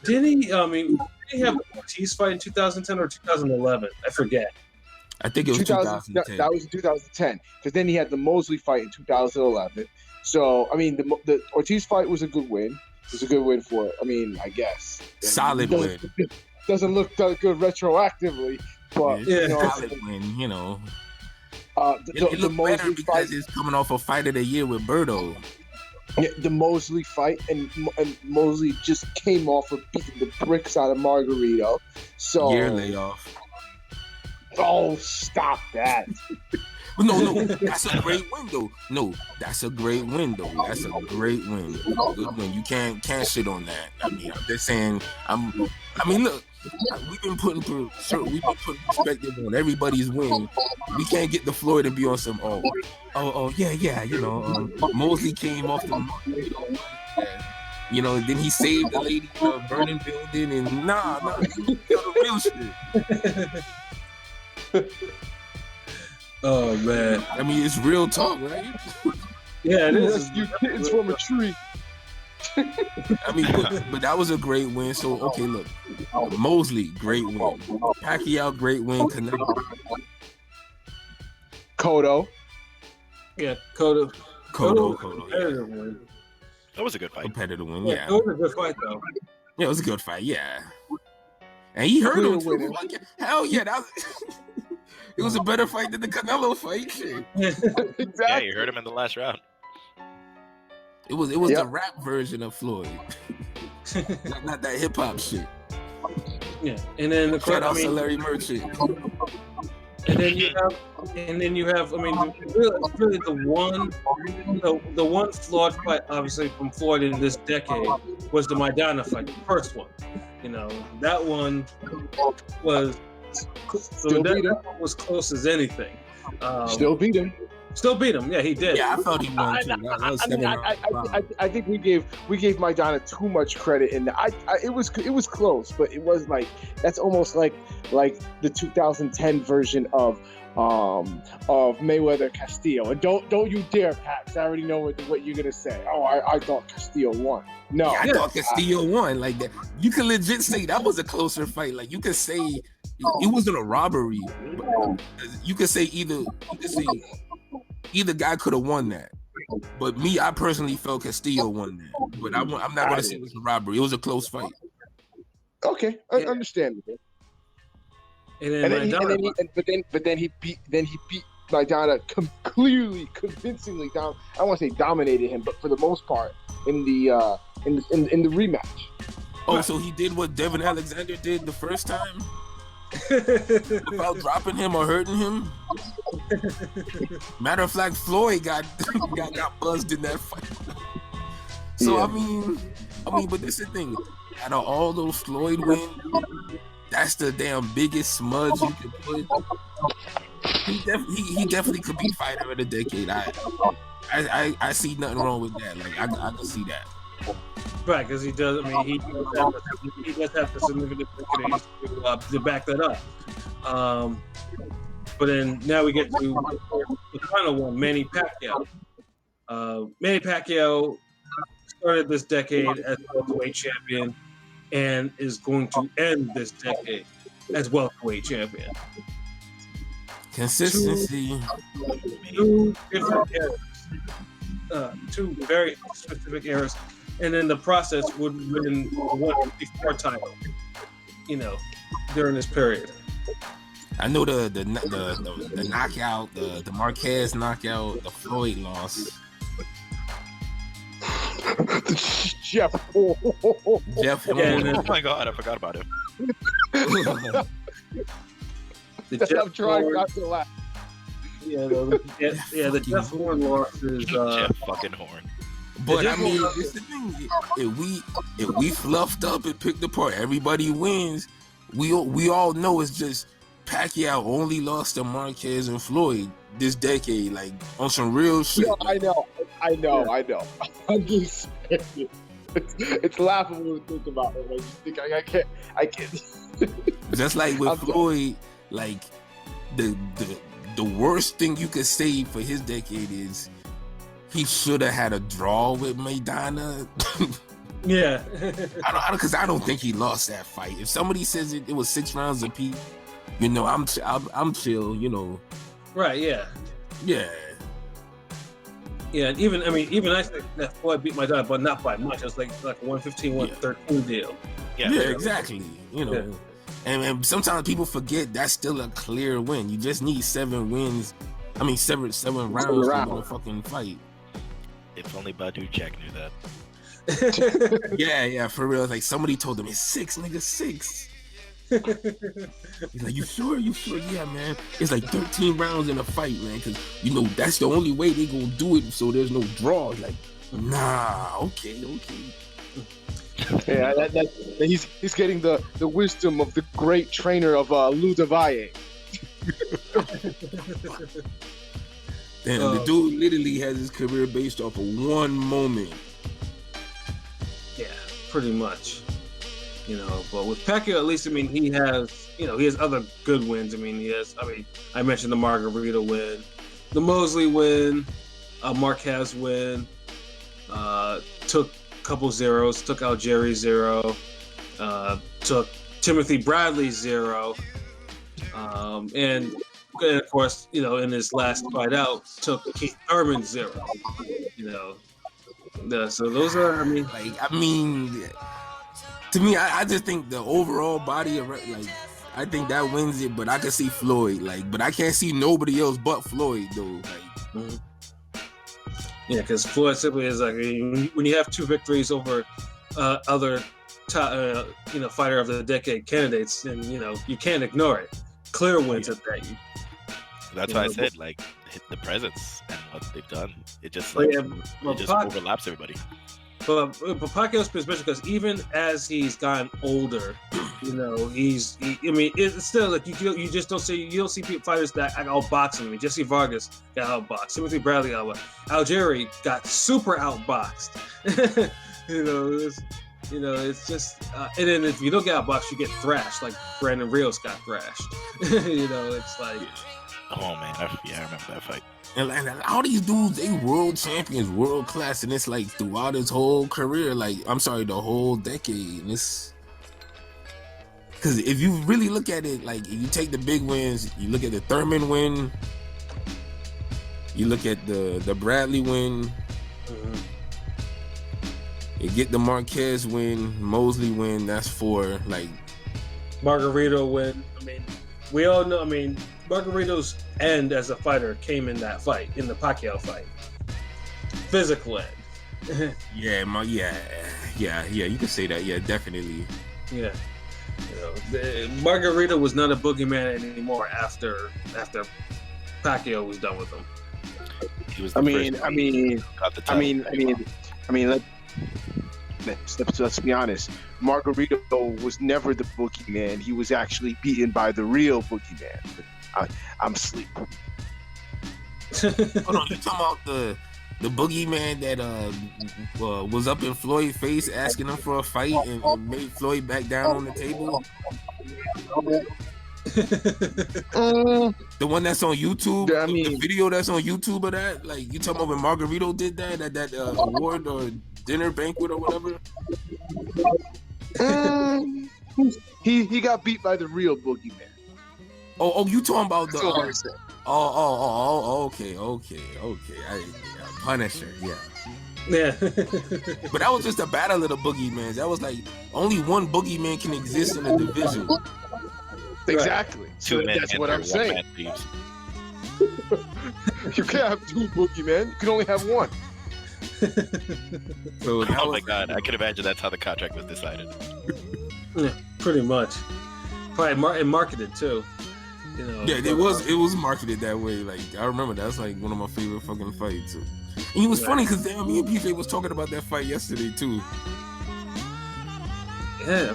didn't he have the Ortiz fight in 2010 or 2011? I forget. I think it was 2010. That was 2010, because then he had the Mosley fight in 2011. So, I mean, the Ortiz fight was a good win. It was a good win for it. I mean, I guess. Solid win. Doesn't look that good retroactively, but solid win. It looked better because it's coming off a fight of the year with Berto. Yeah, the Mosley fight, and Mosley just came off of beating the bricks out of Margarito. So year layoff. Oh, stop that. No, that's a great win though. No, that's a great win though. That's a great win. Good win. You can't shit on that. I mean, I'm just saying. Look, we've been putting perspective on everybody's win. We can't get the Floyd and be on some yeah. Mosley came off the. Then he saved the lady in a burning building, and nah, the real shit. Oh man! I mean, it's real talk, right? Yeah, it is. You kittens from a tree. I mean, but that was a great win. So okay, look, Mosley, great win. Pacquiao, great win. Canelo. Cotto. Yeah, Cotto. Yeah. Win. That was a good fight. Competitive win, Yeah, it was a good fight though. Yeah, it was a good fight. Yeah, and he hurt him too. Hell yeah, that was. It was a better fight than the Canelo fight. Shit. Exactly. Yeah, you heard him in the last round. It was the rap version of Floyd, not that hip hop shit. Yeah, and then the shout out to Larry Merchant. And then you have. I mean, really the one flawed fight, obviously from Floyd in this decade, was the Maidana fight, the first one. That one was. Was close as anything. Still beat him. Yeah, he did. Yeah, I thought he won too. I think we gave Maidana too much credit in that. It was close, but it was like that's almost like the 2010 version of Mayweather Castillo. And don't you dare, Pax. I already know what you're gonna say. Oh, I thought Castillo won. No, yeah, I thought Castillo won. Like that, you can legit say that was a closer fight. Like you could say it wasn't a robbery. You could say either guy could have won that. But me, I personally felt Castillo won that. But I'm not gonna say it was a robbery. It was a close fight. Okay, I understand. But then he beat Maidana clearly, convincingly down. I don't want to say dominated him, but for the most part in the rematch. Oh, so he did what Devin Alexander did the first time? Without dropping him or hurting him? Matter of fact, Floyd got buzzed in that fight. So yeah. I mean, but this is the thing. Out of all those Floyd wins, that's the damn biggest smudge you can put He definitely could be fighter of the decade. I see nothing wrong with that. Like I can see that. Right, because he does. I mean, he does have the significant abilities to back that up. But then now we get to the final one, Manny Pacquiao. Manny Pacquiao started this decade as welterweight champion and is going to end this decade as welterweight champion. Consistency. Two different eras. Two very specific eras. And then the process would win one before title, during this period. I know the knockout, the Marquez knockout, the Floyd loss. Jeff. Jeff Yeah, Oh my god, I forgot about him. I'm trying not to laugh. The Jeff Horn loss is Jeff fucking Horn. But I mean, it's the thing. If we fluffed up and picked apart, everybody wins. We all know it's just Pacquiao only lost to Marquez and Floyd this decade, like on some real shit. No, I know. I'm just saying. It's laughable to think about it. I just think I can't. Just like with Floyd, like the worst thing you could say for his decade is he should have had a draw with Maidana. yeah. Because I don't think he lost that fight. If somebody says it was 6 rounds apiece, I'm chill. Right. Yeah. Yeah. Yeah. Even I think that Floyd beat Maidana, but not by much. It was like a 115, 113 deal. Yeah, exactly. Yeah. And sometimes people forget that's still a clear win. You just need 7 wins. I mean, seven rounds to win a fucking fight. If only Badu Jack knew that. Yeah, for real. Like somebody told him it's 6, nigga, 6. He's like, you sure? Yeah, man. It's like 13 rounds in a fight, man. Because that's the only way they gonna do it. So there's no draw. Like, nah, okay. Yeah, he's getting the wisdom of the great trainer of Ludovie. Damn, the dude literally has his career based off of one moment. Yeah, pretty much. But with Pacquiao, at least, he has other good wins. I mentioned the Margarita win, the Mosley win, Marquez win, took a couple zeros, took Algieri 0, took Timothy Bradley 0, and of course, in his last fight out, took Keith Thurman 0. So those are, to me, I just think the overall body of I think that wins it. But I can see Floyd, but I can't see nobody else but Floyd though. Yeah, because Floyd simply is when you have 2 victories over other fighter of the decade candidates, then you can't ignore it. Clear wins at that. That's why I said hit the presence and what they've done. It just overlaps everybody. But Pacquiao's special because even as he's gotten older, it's still like you just don't see fighters that outbox him. Jesse Vargas got outboxed. Timothy Bradley got outboxed. Algieri got super outboxed. It's just and then if you don't get outboxed, you get thrashed like Brandon Rios got thrashed. It's like. Oh man, I remember that fight. And all these dudes, they world champions, world class, and it's like throughout his whole career, the whole decade. And it's because if you really look at it, if you take the big wins, you look at the Thurman win, you look at the Bradley win, you get the Marquez win, Mosley win. That's 4. Margarito win. We all know. Margarito's end as a fighter came in that fight, in the Pacquiao fight. Physical end. Yeah, you can say that. Yeah, definitely. Yeah. Margarito was not a boogeyman anymore after Pacquiao was done with him. He was let's be honest. Margarito was never the boogeyman. He was actually beaten by the real boogeyman. I'm asleep. Hold on, you talking about the boogeyman that was up in Floyd's face asking him for a fight and made Floyd back down on the table? The one that's on YouTube, I mean, the video that's on YouTube of that, like you talking about when Margarito did that at that award or dinner banquet or whatever? he got beat by the real boogeyman. Oh, you talking about the? Okay. Punisher, yeah. Yeah. But that was just a battle of the boogeyman. That was like only one boogeyman can exist in a division. Exactly. So that's what I'm saying. You can't have two boogeymen. You can only have one. So oh my god, I can imagine that's how the contract was decided. Yeah, pretty much. Probably marketed too. You know, yeah, it was marketed that way. Like I remember that's like one of my favorite fucking fights. And it was funny because me and PJ was talking about that fight yesterday too. Yeah,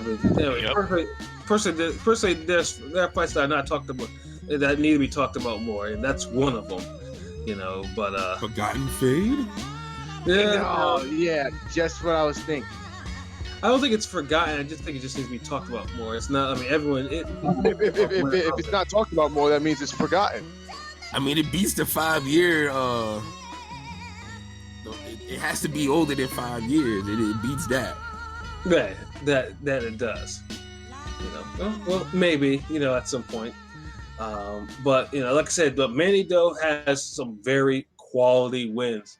personally, there's fights that are not talked about that need to be talked about more, and that's one of them. You know, but Forgotten Fade. Yeah, just what I was thinking. I don't think it's forgotten. I just think it just needs to be talked about more. It's not. I mean, everyone. If it's not talked about more, that means it's forgotten. I mean, it beats the 5-year. It has to be older than 5 years. It beats that. Right. That it does. You know. Well, maybe at some point. But like I said, but Manny Do has some very quality wins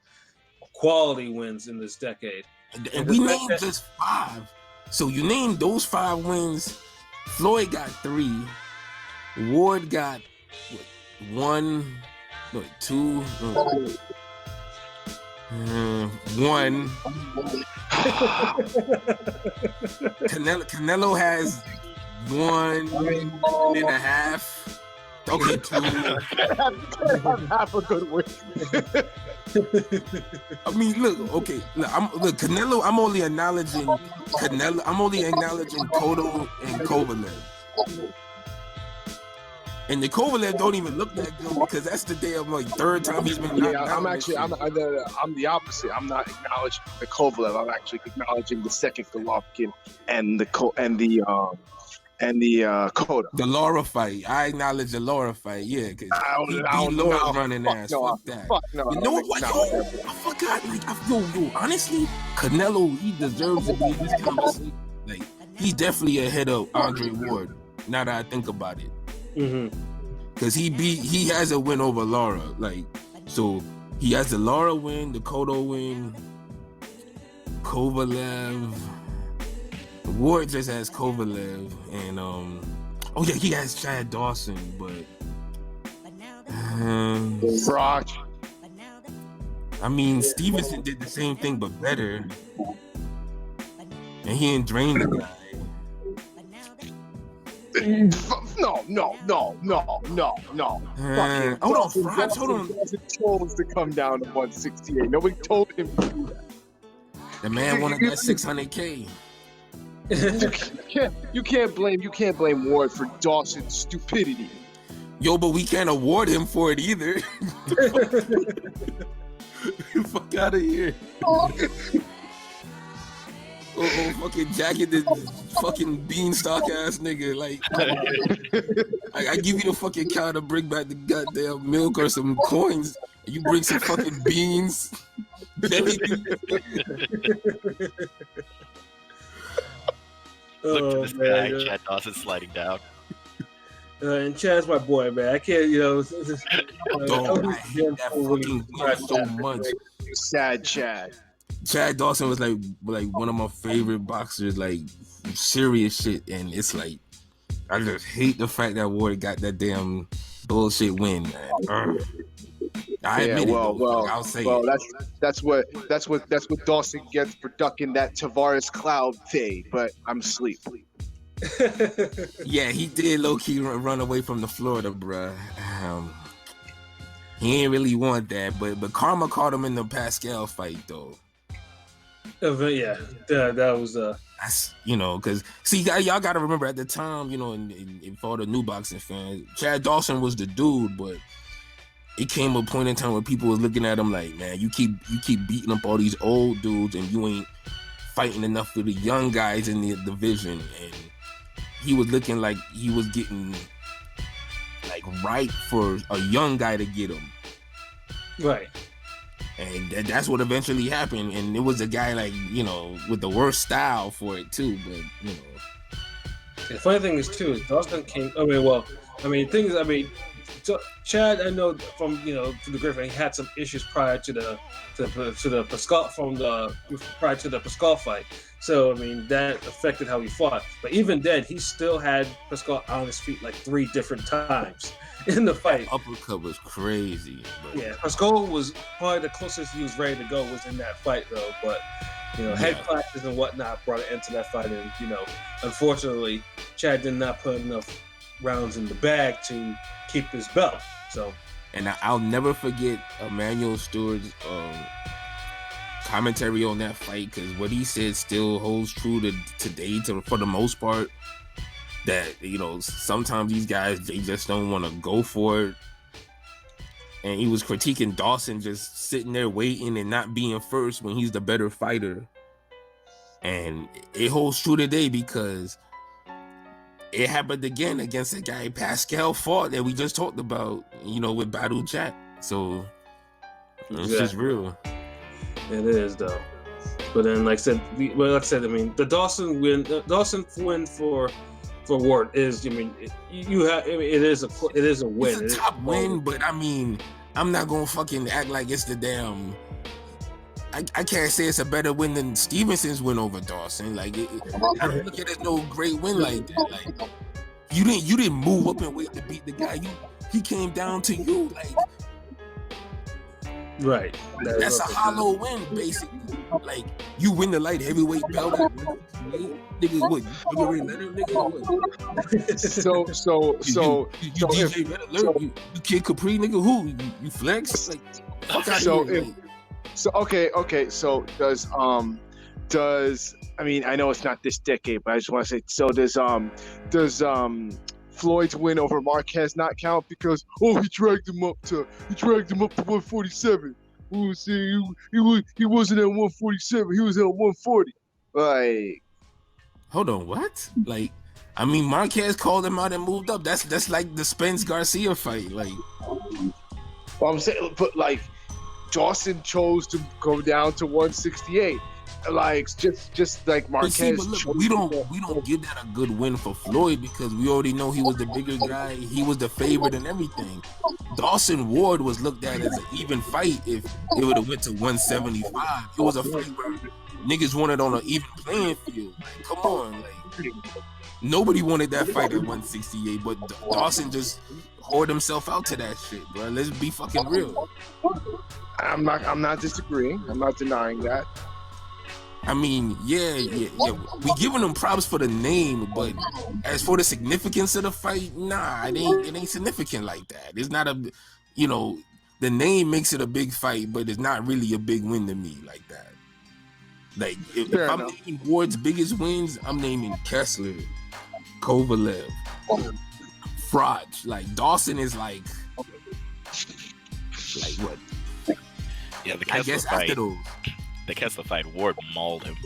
in this decade. And we named just 5. So you named those 5 wins. Floyd got 3. Ward got 1, 2, 1. Canelo has 1.5. Okay, 2. Half a good win. I mean, look. Canelo. I'm only acknowledging Canelo. I'm only acknowledging Cotto and Kovalev. And the Kovalev don't even look that good because that's the damn third time he's been. Yeah, I'm the opposite. I'm not acknowledging the Kovalev. I'm actually acknowledging the second Golovkin and the Cotto. The Laura fight. I acknowledge the Laura fight. Yeah, because he beat Laura running ass. Fuck that. No, you know what? Yo, I forgot. Honestly, Canelo, he deserves to be in this conversation. Like, he's definitely ahead of Andre Ward. Now that I think about it, because he has a win over Laura. Like, so he has the Laura win, the Cotto win, Kovalev. Ward just has Kovalev, and he has Chad Dawson, but Brock. I mean, Stevenson did the same thing but better, and he didn't drain the guy. No. Hold on, Franz, hold on. Chose to come down to 168. Nobody told him to do that. The man wanted that $600K. You can't blame Ward for Dawson's stupidity. Yo, but we can't award him for it either. Fuck out of here. Fucking jacket this fucking beanstalk ass nigga. Like, I give you the fucking cow to bring back the goddamn milk or some coins. You bring some fucking beans. Look to the sky, Chad Dawson sliding down. And Chad's my boy, man. I can't, I hate that fucking word so much. Sad Chad. Chad Dawson was like one of my favorite boxers, like serious shit, and it's like I just hate the fact that Ward got that damn bullshit win, man. I admit it. I'll say it. That's what Dawson gets for ducking that Tavares Cloud fade. But I'm asleep. Yeah, he did low key run away from the Florida, bruh. He ain't really want that, but Karma caught him in the Pascal fight though. Yeah, that was That's, you know, because see, y'all got to remember at the time, you know, and for all the new boxing fans, Chad Dawson was the dude, but it came a point in time where people was looking at him like, man, you keep beating up all these old dudes, and you ain't fighting enough for the young guys in the division. And he was looking like he was getting like right for a young guy to get him. right. And that's what eventually happened. And it was a guy like, you know, with the worst style for it too. But, you know. The funny thing is too, is Dawson came. Chad, I know from the Griffin, he had some issues prior to the Pascal prior to the Pascal fight. So I mean that affected how he fought. But even then, he still had Pascal on his feet like 3 different times in the fight. That uppercut was crazy. But... Yeah, Pascal was probably the closest he was ready to go was in that fight though. But head clashes and whatnot brought an end to that fight, and unfortunately, Chad did not put enough rounds in the bag to keep his belt. So, and I'll never forget Emmanuel Stewart's commentary on that fight, because what he said still holds true to today. For the most part, that sometimes these guys, they just don't want to go for it. And he was critiquing Dawson just sitting there waiting and not being first when he's the better fighter. And it holds true today because it happened again against the guy Pascal fought that we just talked about, with Badu Chat. So it's just real. It is though. But then, like I said, I mean, the Dawson win for Ward is, it is a win. It's a top win, but I mean, I'm not gonna fucking act like it's the damn. I can't say it's a better win than Stevenson's win over Dawson. Like, I don't look at it no great win like that. Like, you didn't move up and wait to beat the guy. He came down to you. Like, right. That's a hollow win, basically. Like, you win the light heavyweight belt. Nigga, what? You already let him, nigga? What? You DJ Red Alert? You Kid Capri, nigga? Who? You flex? Like, fuck out here. Okay. So does I mean, I know it's not this decade, but I just want to say, so does Floyd's win over Marquez not count because he dragged him up to 147? He wasn't at 147. He was at 140. Like, hold on, what? Like, I mean, Marquez called him out and moved up. That's like the Spence Garcia fight. Like, well, I'm saying, but like, Dawson chose to go down to 168. Like, just like Marquez. But look, we don't give that a good win for Floyd because we already know he was the bigger guy. He was the favorite and everything. Dawson Ward was looked at as an even fight if it would have went to 175. It was a fight where niggas wanted on an even playing field. Like, come on, like, nobody wanted that fight at 168, but Dawson just hoard himself out to that shit, bro. Let's be fucking real. I'm not disagreeing. I'm not denying that. I mean, yeah. We giving them props for the name, but as for the significance of the fight, nah, it ain't significant like that. It's not a, the name makes it a big fight, but it's not really a big win to me like that. Like, if I'm naming Ward's biggest wins, I'm naming Kessler, Kovalev, Frotch. Like, Dawson is like what? Yeah, I guess fight, after those. The Kessler fight, Ward mauled him.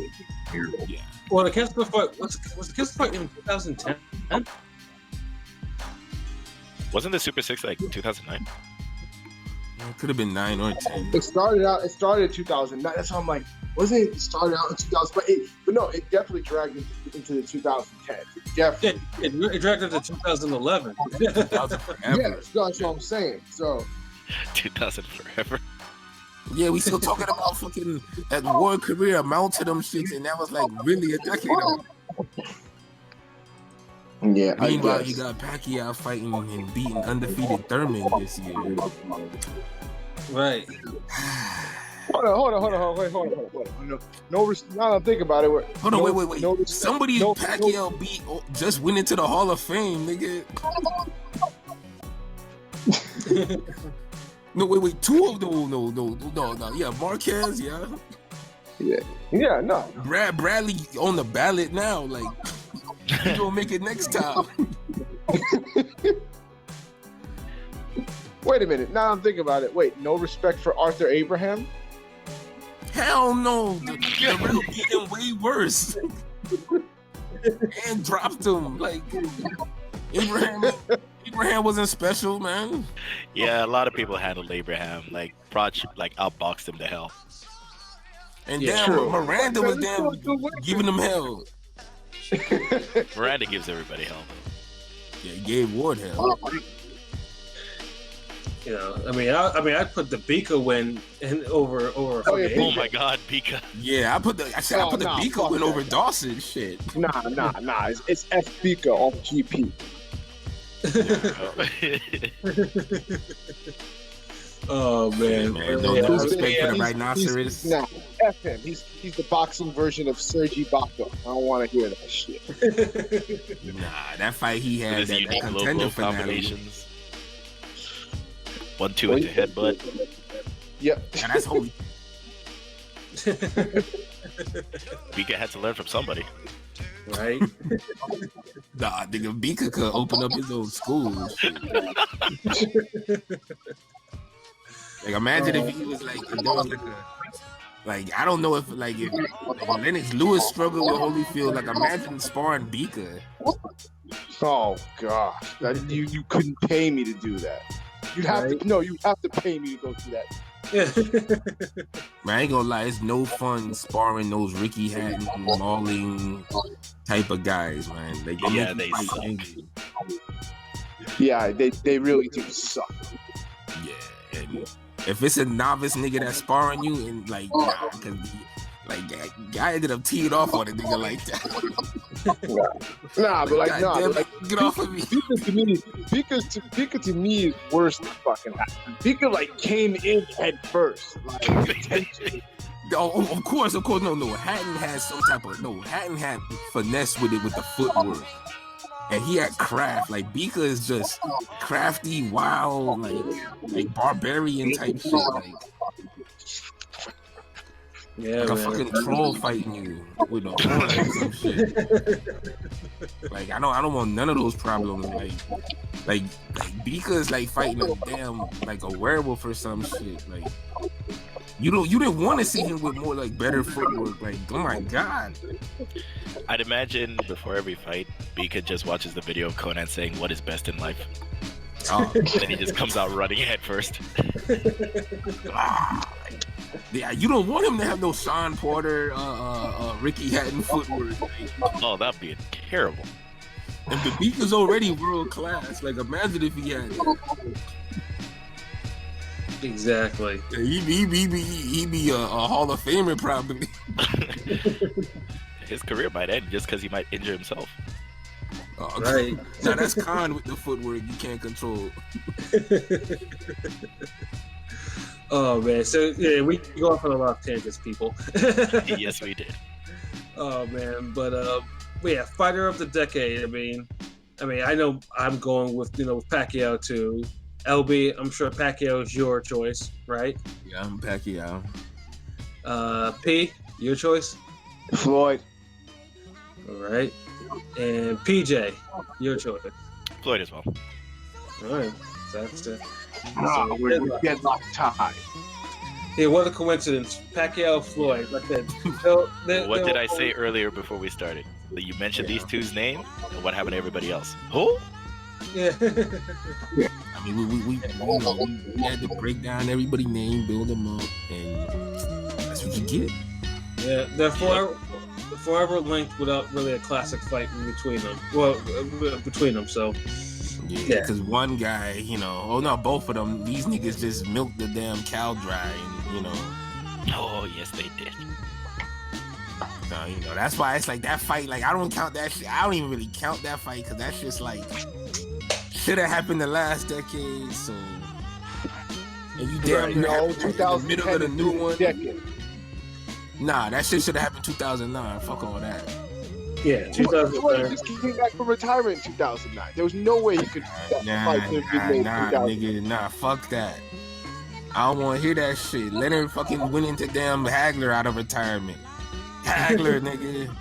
Yeah. Well, the Kessler fight was the Kessler fight in 2010. Wasn't the Super 6 like 2009? It could have been 9 or 10. It started in 2009. That's how I'm like, wasn't it started out in 2000? But no, it definitely dragged into the 2010. Definitely. Yeah, it dragged into 2011. 2000 forever. Yeah, that's what I'm saying. So 2000 forever. Yeah, we still talking about fucking that Ward career amount to them shits, and that was like really a decade ago. Yeah. Meanwhile, you got Pacquiao fighting and beating undefeated Thurman this year. Right. Hold on. Wait. No, now I'm thinking about it. Hold on, wait. Somebody Pacquiao beat just went into the Hall of Fame, nigga. No, wait. 2 of them. No. Yeah, Marquez. Yeah. Yeah, no. Bradley on the ballot now. Like, he gonna make it next time. Wait a minute. Now I'm thinking about it. Wait, no respect for Arthur Abraham? Hell no. The real beat him way worse. And dropped him. Like, Abraham wasn't special, man. Yeah, a lot of people handled Abraham. Like, Proch, like, outboxed him to hell. And Yeah, damn, true. Miranda was damn giving him hell. Miranda gives everybody hell. Yeah, he gave Ward hell. You know, I'd put the Bika win in over Oh, fucking yeah. Oh my God, Pika. Yeah, I put the Bika fuck win that. over Dawson. Shit. Nah. It's F Bika off GP. Oh man, Man, no respect for the rhinoceros. Nah, F him. He's the boxing version of Sergi Baca. I don't want to hear that shit. Nah, that fight he had, His that unique low contender blow finale. combinations. 1-2 into headbutt. Yep. And that's holy. Pika had to learn from somebody. right? Nah, nigga, Bika could open up his own school. and shit. Like, imagine if he was like, if there was like I don't know if Lennox Lewis struggled with Holyfield. Like, imagine sparring Bika. Oh gosh, you couldn't pay me to do that. You'd have to you have to pay me to go through that. Man, I ain't gonna lie, it's no fun sparring those Ricky Hatton, mauling type of guys, man. Like, Yeah, make you they fight suck. angry. Yeah, they really do suck. Yeah, and if it's a novice nigga that's sparring you, and like, nah, cause guy ended up teeing off on a nigga like that. Nah, but like, Goddamn, get off of me. Pika to me is worse than fucking Hatton. Pika like came in head first. Like, Oh, of course, no. Hatton had Hatton had finesse with it with the footwork. And he had craft. Like, Bika is just crafty, wild, like barbarian type shit. Yeah, Like a man. fucking troll fighting you with a horn or some shit. Like, I don't want none of those problems. Like Bika is like fighting a damn like a werewolf or some shit. Like, you didn't want to see him with more like better footwork. Like, oh my god. I'd imagine before every fight, Bika just watches the video of Conan saying what is best in life. Oh, And then he just comes out running head first. yeah, you don't want him to have no Sean Porter, Ricky Hatton footwork. Like, Oh, that'd be terrible. and the Bika's already world class. Like, imagine if he had that. Exactly. Yeah, he'd be a Hall of Famer probably. His career might end just because he might injure himself. Oh, Right. Now that's Khan with the footwork you can't control. Oh man. So yeah, we go off on a lot of tangents, people. Yes, we did. Oh man, but yeah, fighter of the decade. I mean, I know I'm going with with Pacquiao too. LB, I'm sure Pacquiao is your choice, right? Yeah, I'm Pacquiao. P, your choice. Floyd. All right. And PJ, your choice. Floyd as well. All right. So that's it. No, we're deadlock tie. Yeah, what a coincidence. Pacquiao, Floyd. Like that. What did I say earlier before we started? That you mentioned these two's name, and what happened to everybody else? Who? Yeah. I mean, we had to break down everybody's name, build them up, and that's what you get. Yeah. They're forever linked without really a classic fight in between them. Well, between them. So. Yeah, because one guy, both of them, these niggas just milked the damn cow dry, and Oh, yes, they did. that's why it's like that fight. Like, I don't count that shit. I don't even really count that fight because that's just like should have happened the last decade. So, and you damn near happened in the middle of the new one. Decade. Nah, that shit should have happened 2009. Fuck all that. Yeah. Floyd 2009. just came back from retirement in 2009. There was no way he could fight could have been made in 2009. Nigga, nah, fuck that. I don't want to hear that shit. Let her fucking win into damn Hagler out of retirement. Hagler, nigga.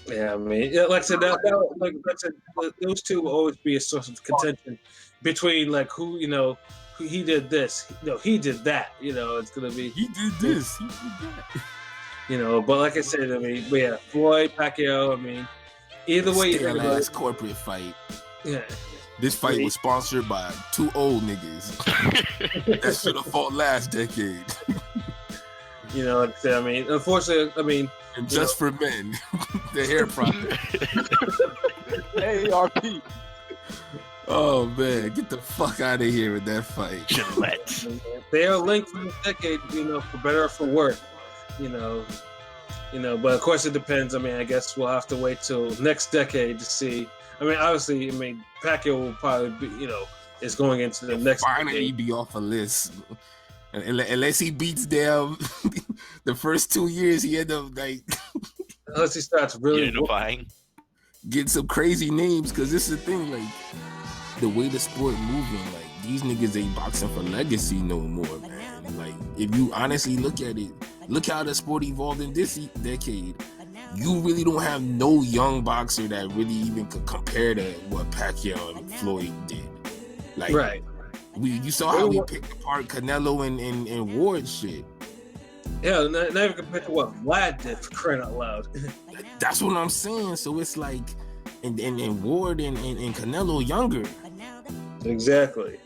Yeah, I mean, yeah, like I said, like I said, those two will always be a source of contention between like who who he did this, he did that. It's gonna be He did this. He did that. But like I said, I mean, but yeah, Floyd Pacquiao. I mean, either way, you're gonna go. Last corporate fight. Yeah. This fight was sponsored by 2 old niggas that should have fought last decade. Like I said, I mean, unfortunately, I mean, and just for men, the hair product. AARP. Oh man, get the fuck out of here with that fight. Gillette. They are linked for this decade, for better or for worse. But of course it depends. I mean, I guess we'll have to wait till next decade to see. I mean, obviously, Pacquiao will probably be, is going into the next. Finally, be off a list. Unless he beats them, the first 2 years he end up like. Unless he starts really unifying, get some crazy names, because this is the thing, like the way the sport moving, like these niggas ain't boxing for legacy no more, man. Like if you honestly look at it, look how the sport evolved in this decade. You really don't have no young boxer that really even could compare to what Pacquiao and Floyd did. Like, right. You saw how we picked apart Canelo and Ward shit. Yeah, not even compared to what Vlad did, for crying out loud. That's what I'm saying. So it's like, and Ward and Canelo younger. Exactly.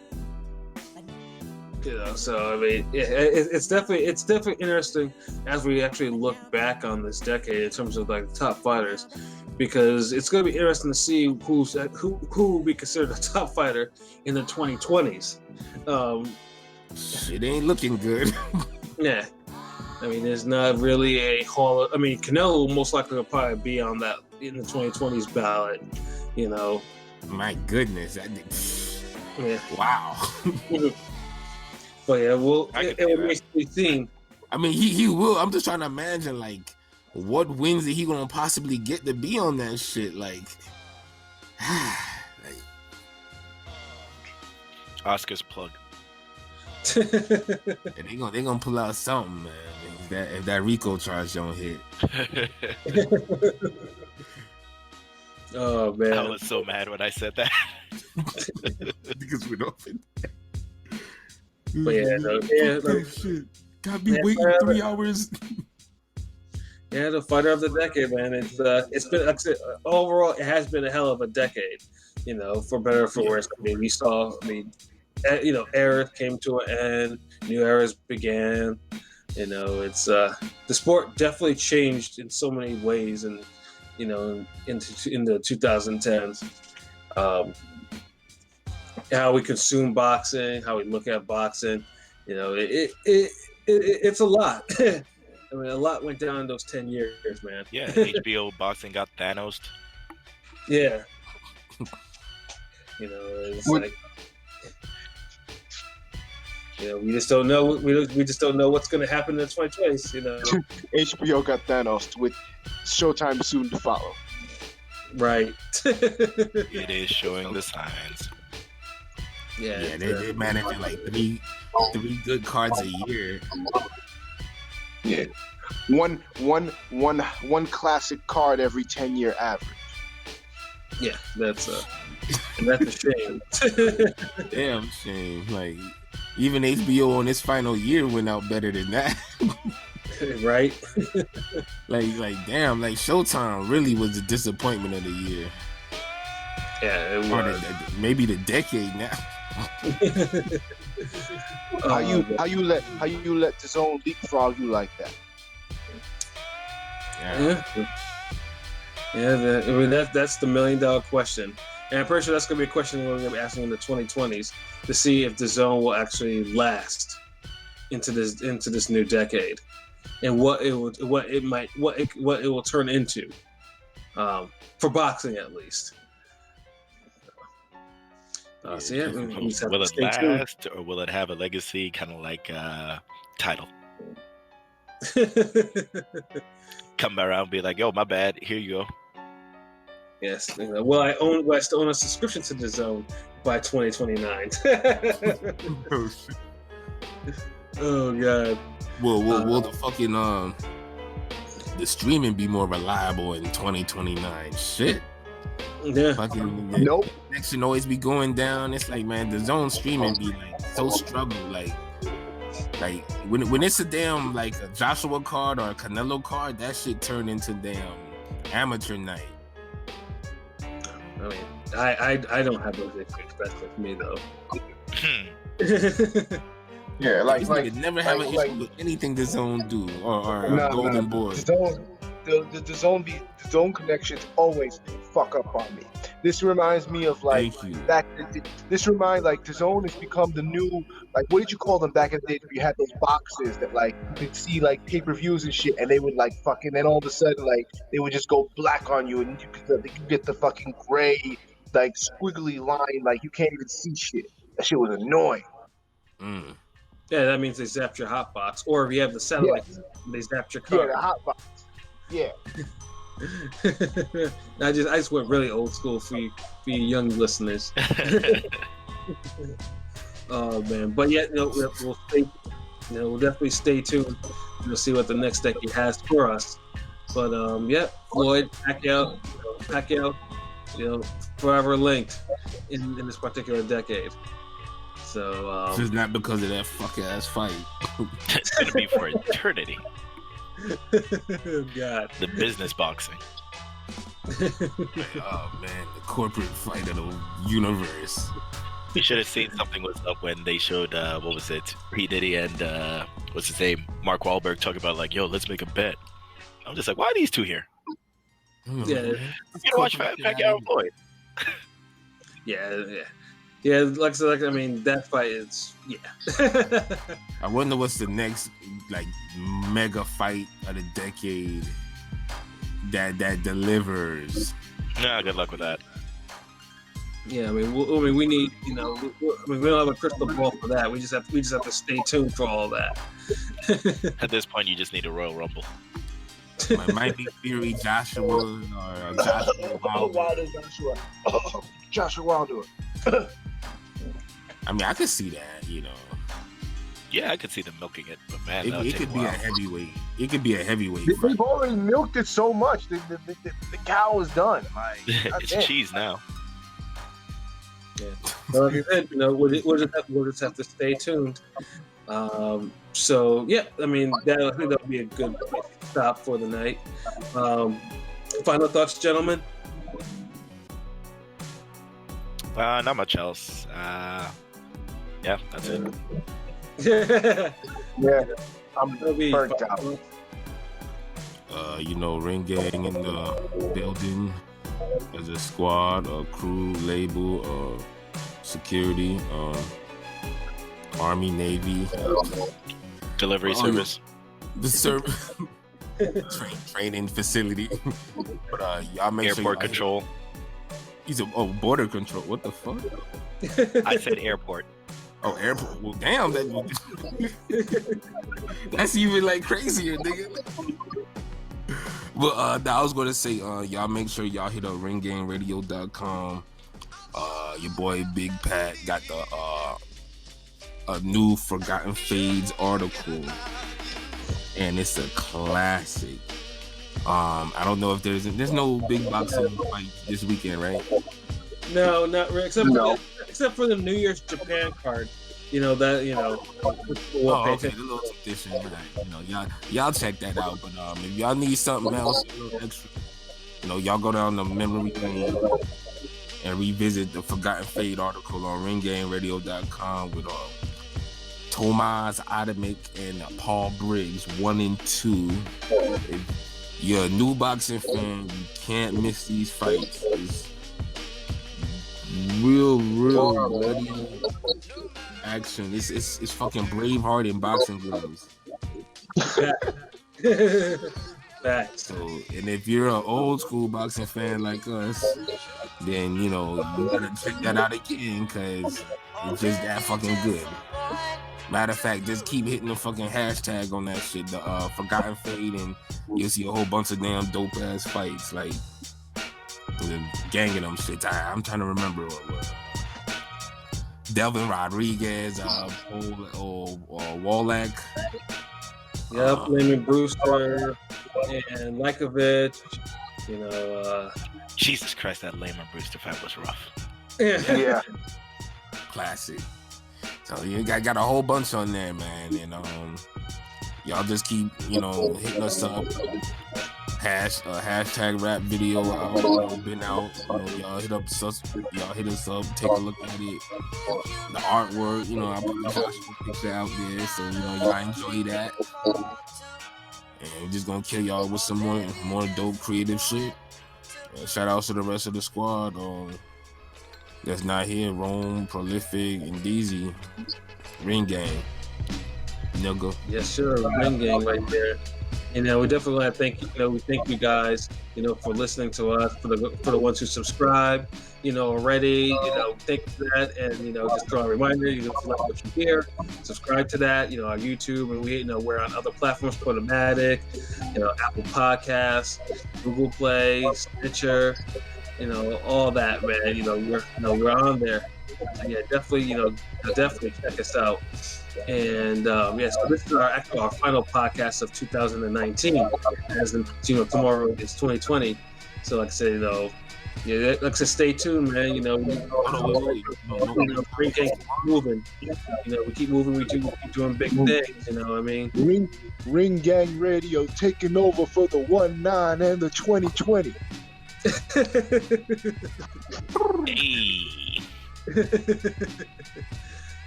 So I mean, it's definitely interesting as we actually look back on this decade in terms of like the top fighters, because it's going to be interesting to see who will be considered a top fighter in the 2020s. Shit ain't looking good. Yeah, I mean, there's not really a hall. I mean, Canelo most likely will probably be on that in the 2020s ballot. My goodness, yeah. Wow. But yeah, it remains to be seen. I mean, he will. I'm just trying to imagine, like, what wins that he gonna possibly get to be on that shit. Like Oscar's plug. And they gonna pull out something, man. If that Rico charge don't hit. Oh man, I was so mad when I said that. Because we don't. But yeah, shit. Got me waiting 3 hours. Yeah, the fighter of the decade, man. It's been overall, it has been a hell of a decade. For better or for worse. I mean, we saw. Eras came to an end. New eras began. It's the sport definitely changed in so many ways, and in the 2010s. How we consume boxing, how we look at boxing, it's a lot. I mean, a lot went down in those 10 years, man. Yeah, HBO boxing got Thanos. Yeah. It's like, we just don't know. We just don't know what's going to happen in the 2020s. HBO got Thanos with Showtime soon to follow. Right. It is showing the signs. Yeah, they're managing like three good cards a year. Yeah, one classic card every 10-year average. Yeah, that's a shame. Damn shame. Like even HBO on its final year went out better than that. Right. like damn, like Showtime really was the disappointment of the year. Yeah, it was. Maybe the decade now. How you let DAZN leapfrog you like that? I mean that's the $1 million question, and I'm pretty sure that's gonna be a question we're gonna be asking in the 2020s to see if DAZN will actually last into this new decade, and what it will turn into, for boxing at least. So yeah, will it last, or will it have a legacy, kind of like Title? Come around, and be like, "Yo, my bad. Here you go." Yes. Well, I still own a subscription to DAZN, by 2029. Oh god. Will the fucking the streaming be more reliable in 2029? Shit. Yeah. Fucking Nope. connection always be going down. It's like, man, the zone streaming be like so struggle. Like when it's a damn like a Joshua card or a Canelo card, that shit turned into damn amateur night. I mean, I don't have those issues. That's with me though. Yeah, Like never have an issue with anything the zone do or Golden Boy. The zone connections always fuck up on me. This reminds me of like Thank you. this reminds like the zone has become the new, like, what did you call them back in the day? You had those boxes that like you could see like pay-per-views and shit, and they would like fucking, then all of a sudden like they would just go black on you, and you could get the fucking gray like squiggly line, like you can't even see shit. That shit was annoying. Mm. Yeah, that means they zapped your hotbox, or if you have the satellite, they zapped your Yeah, card. the hot box. Yeah. I just went really old school for you young listeners. Oh man, but yeah, we'll stay. We'll definitely stay tuned. We'll see what the next decade has for us. But yeah, Floyd, Pacquiao, forever linked in this particular decade. So Just not because of that fuck ass fight. It's gonna be for eternity. God. The business boxing. Oh man, the corporate fight of the universe. You should have seen something was up when they showed what was it? P. Diddy and what's his name? Mark Wahlberg talking about like, yo, let's make a bet. I'm just like, why are these two here? Yeah. You know, watch Pacquiao and Floyd. Yeah. Like I mean, that fight is I wonder what's the next like mega fight of the decade that delivers. Nah, good luck with that. Yeah, I mean, we need, we don't have a crystal ball for that. We just have to stay tuned for all that. At this point, you just need a Royal Rumble. It might be Fury Joshua or Joshua Wilder. Joshua Wilder. I mean, I could see that, Yeah, I could see them milking it, but man, It could be a heavyweight. It could be a heavyweight fight. They've already milked it so much. The cow is done. Like, it's cheese now. Yeah. So like I said, we'll just have to stay tuned. So yeah, I mean, I think that'll be a good stop for the night. Final thoughts, gentlemen? Not much else. Yeah, that's it. Yeah, I'm That'll be burnt fun. out. Ring gang in the building as a squad, a crew, label, security, Army, Navy, Delivery service. the service training facility. But y'all make Airport sure control. He's border control. What the fuck? I said airport. Oh, airport. Well, damn, that's even like crazier, nigga. But I was gonna say, y'all make sure y'all hit up ringgameradio.com. Your boy Big Pat got the a new Forgotten Fades article, and it's a classic. I don't know if there's no big boxing fight this weekend, right? No, not really. Except for the New Year's Japan card. Oh, okay, the little tradition. Y'all check that out. But if y'all need something else, a little extra, y'all go down the memory lane and revisit the Forgotten Fade article on ringgameradio.com with Tomas Adamic and Paul Briggs 1 and 2. If you're a new boxing fan, you can't miss these fights. It's real bloody action. It's fucking Braveheart in boxing gloves. Facts. So, and if you're an old school boxing fan like us, then you gotta check that out again because it's just that fucking good. Matter of fact, just keep hitting the fucking hashtag on that shit, the Forgotten Fade, and you'll see a whole bunch of damn dope ass fights, like the gang of them shits. I'm trying to remember what it was. Delvin Rodriguez, or Wallach. Yep, Lehman Brewster and Lykovic. Jesus Christ, that Lehman Brewster fight was rough. Yeah. Classic. So you got a whole bunch on there, man. And y'all just keep hitting us up. Hashtag rap video been out. Y'all hit us up. Take a look at it. The artwork, I put the Joshua picture out there, so y'all enjoy that. And we're just gonna kill y'all with some more dope creative shit. Shout out to the rest of the squad that's not here. Rome, Prolific, and DZ. Ring Gang. Nigga. Yes, sir. Ring Gang right there. We definitely want to thank you. We thank you guys, for listening to us, for the ones who subscribe, already. Thank you for that, and just throw a reminder. If you like what you hear, subscribe to that. Our YouTube, and we're on other platforms, Podomatic, Apple Podcasts, Google Play, Stitcher, all that, man. We're on there. So yeah, definitely check us out. And so this is our final podcast of 2019. As in, tomorrow is 2020. So like I say, like I said, stay tuned, man. Ring Gang keep moving. We keep moving. We keep doing big things. You know what I mean? Ring Gang Radio taking over for the 19 and the 2020.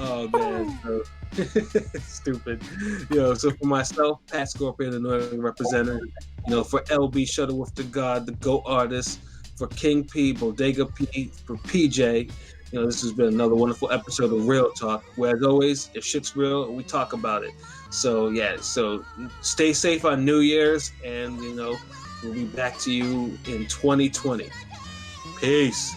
Oh man, so stupid. So for myself, Patscorpio, the Northern representative. For LB Shutterworth, the God, the GOAT artist. For King P, Bodega P, for PJ. This has been another wonderful episode of Real Talk, where as always, if shit's real, we talk about it. So so stay safe on New Year's, and we'll be back to you in 2020. Peace.